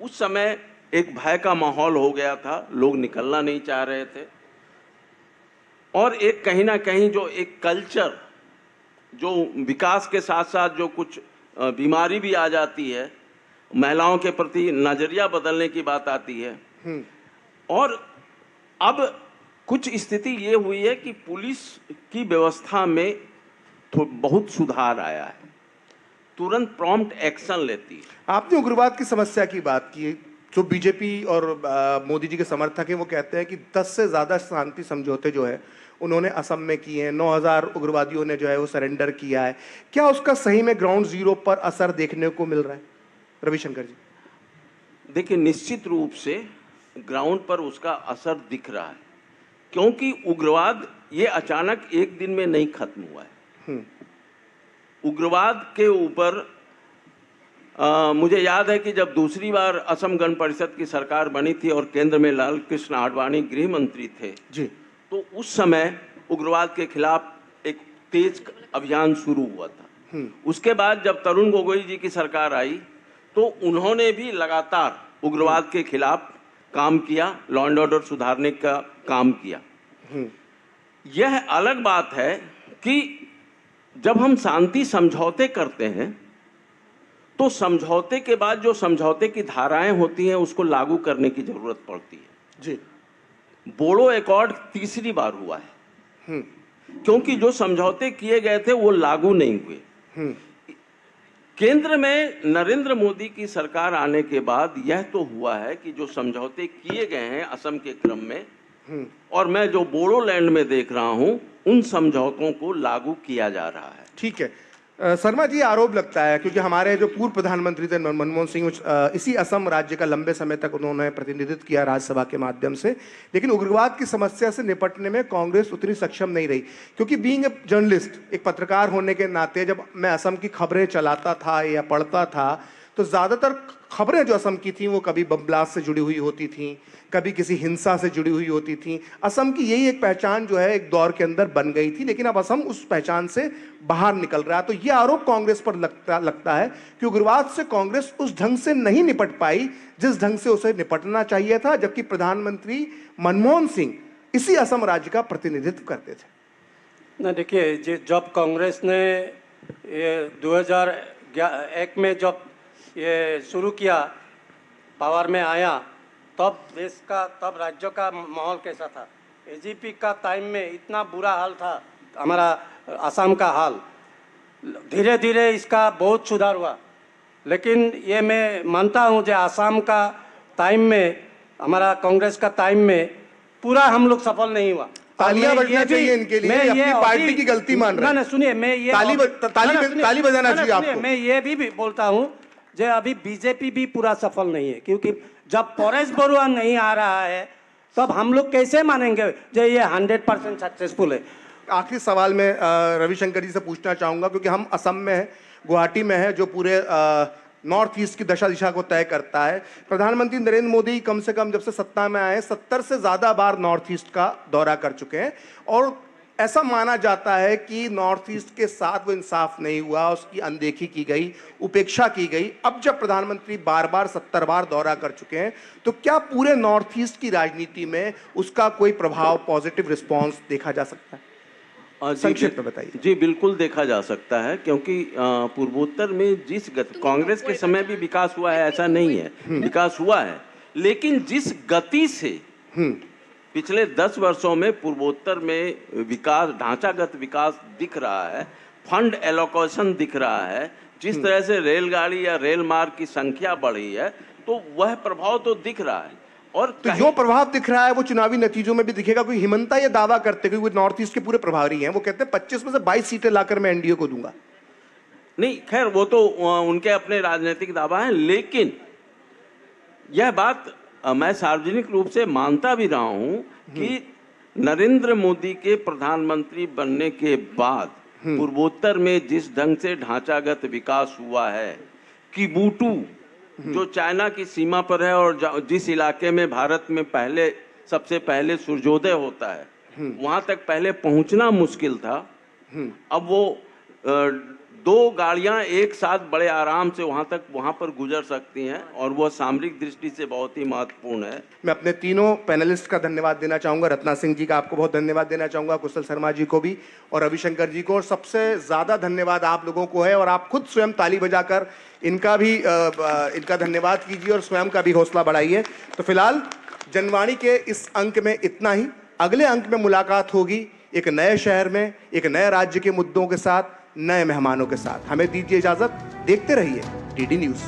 उस समय एक भय का माहौल हो गया था, लोग निकलना नहीं चाह रहे थे, और एक कहीं ना कहीं जो एक कल्चर, जो विकास के साथ साथ जो कुछ बीमारी भी आ जाती है, महिलाओं के प्रति नजरिया बदलने की बात आती है। और अब कुछ स्थिति ये हुई है कि पुलिस की व्यवस्था में बहुत सुधार आया है, तुरंत प्रॉम्प्ट एक्शन लेती है। आपने उग्रवाद की समस्या की बात की, जो बीजेपी और मोदी जी के समर्थक हैं वो कहते हैं कि 10 से ज़्यादा शांति समझौते जो है उन्होंने असम में किए हैं, 9000 उग्रवादियों ने जो है वो सरेंडर किया है। क्या उसका सही में ग्राउंड जीरो पर असर देखने को मिल रहा है? रविशंकर जी। देखिए, निश्चित रूप से ग्राउंड पर उसका असर दिख रहा है, क्योंकि उग्रवाद ये अचानक एक दिन में नहीं खत्म हुआ है। उग्रवाद के ऊपर मुझे याद है कि जब दूसरी बार असम गण परिषद की सरकार बनी थी और केंद्र में लाल कृष्ण आडवाणी गृह मंत्री थे जी, तो उस समय उग्रवाद के खिलाफ एक तेज अभियान शुरू हुआ था। उसके बाद जब तरुण गोगोई जी की सरकार आई तो उन्होंने भी लगातार उग्रवाद के खिलाफ काम किया, लॉ एंड ऑर्डर सुधारने का काम किया। यह अलग बात है कि जब हम शांति समझौते करते हैं तो समझौते के बाद जो समझौते की धाराएं होती हैं उसको लागू करने की जरूरत पड़ती है। जी। बोडो अकॉर्ड तीसरी बार हुआ है, क्योंकि जो समझौते किए गए थे वो लागू नहीं हुए। केंद्र में नरेंद्र मोदी की सरकार आने के बाद यह तो हुआ है कि जो समझौते किए गए हैं असम के क्रम में, और मैं जो बोडोलैंड में देख रहा हूं, उन समझौतों को लागू किया जा रहा है। ठीक है। शर्मा जी, आरोप लगता है क्योंकि हमारे जो पूर्व प्रधानमंत्री थे मनमोहन सिंह, इसी असम राज्य का लंबे समय तक उन्होंने प्रतिनिधित्व किया राज्यसभा के माध्यम से, लेकिन उग्रवाद की समस्या से निपटने में कांग्रेस उतनी सक्षम नहीं रही। क्योंकि बीइंग ए जर्नलिस्ट, एक पत्रकार होने के नाते जब मैं असम की खबरें चलाता था या पढ़ता था तो ज़्यादातर खबरें जो असम की थी वो कभी बम ब्लास्ट से जुड़ी हुई होती थी, कभी किसी हिंसा से जुड़ी हुई होती थी। असम की यही एक पहचान जो है एक दौर के अंदर बन गई थी, लेकिन अब असम उस पहचान से बाहर निकल रहा है। तो ये आरोप कांग्रेस पर लगता है कि उग्रवाद से कांग्रेस उस ढंग से नहीं निपट पाई जिस ढंग से उसे निपटना चाहिए था, जबकि प्रधानमंत्री मनमोहन सिंह इसी असम राज्य का प्रतिनिधित्व करते थे। ना देखिए, जब कांग्रेस ने ये 2001 में जब ये शुरू किया, पावर में आया, तब राज्य का माहौल कैसा था? एजीपी का टाइम में इतना बुरा हाल था हमारा असम का हाल। धीरे धीरे इसका बहुत सुधार हुआ, लेकिन ये मैं मानता हूँ जो असम का टाइम में, हमारा कांग्रेस का टाइम में पूरा हम लोग सफल नहीं हुआ। तालियां बजना चाहिए इनके लिए, अपनी पार्टी की गलती मान रहे हैं। ना सुनिए, मैं ये ताली बजाना चाहिए आपको। मैं ये भी बोलता हूँ जो अभी बीजेपी भी पूरा सफल नहीं है, क्योंकि जब परेश बरुआ नहीं आ रहा है तब हम लोग कैसे मानेंगे जो ये 100% सक्सेसफुल है। आखिरी सवाल मैं रविशंकर जी से पूछना चाहूँगा, क्योंकि हम असम में हैं, गुवाहाटी में है, जो पूरे नॉर्थ ईस्ट की दशा दिशा को तय करता है। प्रधानमंत्री नरेंद्र मोदी कम से कम जब से सत्ता में आए 70 से ज़्यादा बार नॉर्थ ईस्ट का दौरा कर चुके हैं, और ऐसा माना जाता है कि नॉर्थ ईस्ट के साथ वो इंसाफ नहीं हुआ, उसकी अनदेखी की गई, उपेक्षा की गई। अब जब प्रधानमंत्री बार बार 70 बार दौरा कर चुके हैं, तो क्या पूरे नॉर्थ ईस्ट की राजनीति में उसका कोई प्रभाव, पॉजिटिव रिस्पॉन्स देखा जा सकता है? संक्षिप्त में बताइए। जी बिल्कुल देखा जा सकता है, क्योंकि पूर्वोत्तर में जिस गति, कांग्रेस के समय भी विकास हुआ है ऐसा नहीं है, विकास हुआ है, लेकिन जिस गति से पिछले 10 वर्षों में पूर्वोत्तर में विकास, ढांचागत विकास दिख रहा है, फंड एलोकेशन दिख रहा है, जिस तरह से रेलगाड़ी या रेल मार्ग की संख्या बढ़ी है, तो वह प्रभाव तो दिख रहा है। और तो जो प्रभाव दिख रहा है वो चुनावी नतीजों में भी दिखेगा। कोई हिमंता ये दावा करते, क्योंकि वो नॉर्थ ईस्ट के पूरे प्रभारी हैं, वो कहते हैं 25 में से 22 सीटें लाकर मैं एनडीए को दूंगा। नहीं, खैर वो तो उनके अपने राजनीतिक दावा है, लेकिन यह बात मैं सार्वजनिक रूप से मानता भी रहा हूं कि नरेंद्र मोदी के प्रधानमंत्री बनने के बाद पूर्वोत्तर में जिस ढंग से ढांचागत विकास हुआ है, किबुटू जो चाइना की सीमा पर है और जिस इलाके में भारत में सबसे पहले सूर्योदय होता है, वहां तक पहले पहुंचना मुश्किल था। अब वो 2 गाड़ियां एक साथ बड़े आराम से वहां पर गुजर सकती हैं, और वो सामरिक दृष्टि से बहुत ही महत्वपूर्ण है। मैं अपने तीनों पैनलिस्ट का धन्यवाद देना चाहूँगा। रत्ना सिंह जी का आपको बहुत धन्यवाद देना चाहूँगा, कुशल शर्मा जी को भी, और रविशंकर जी को। और सबसे ज़्यादा धन्यवाद आप लोगों को है, और आप खुद स्वयं ताली बजाकर इनका धन्यवाद कीजिए और स्वयं का भी हौसला बढ़ाइए। तो फिलहाल जनवाणी के इस अंक में इतना ही। अगले अंक में मुलाकात होगी एक नए शहर में, एक नए राज्य के मुद्दों के साथ, नए मेहमानों के साथ। हमें दीजिए इजाजत, देखते रहिए डीडी न्यूज़।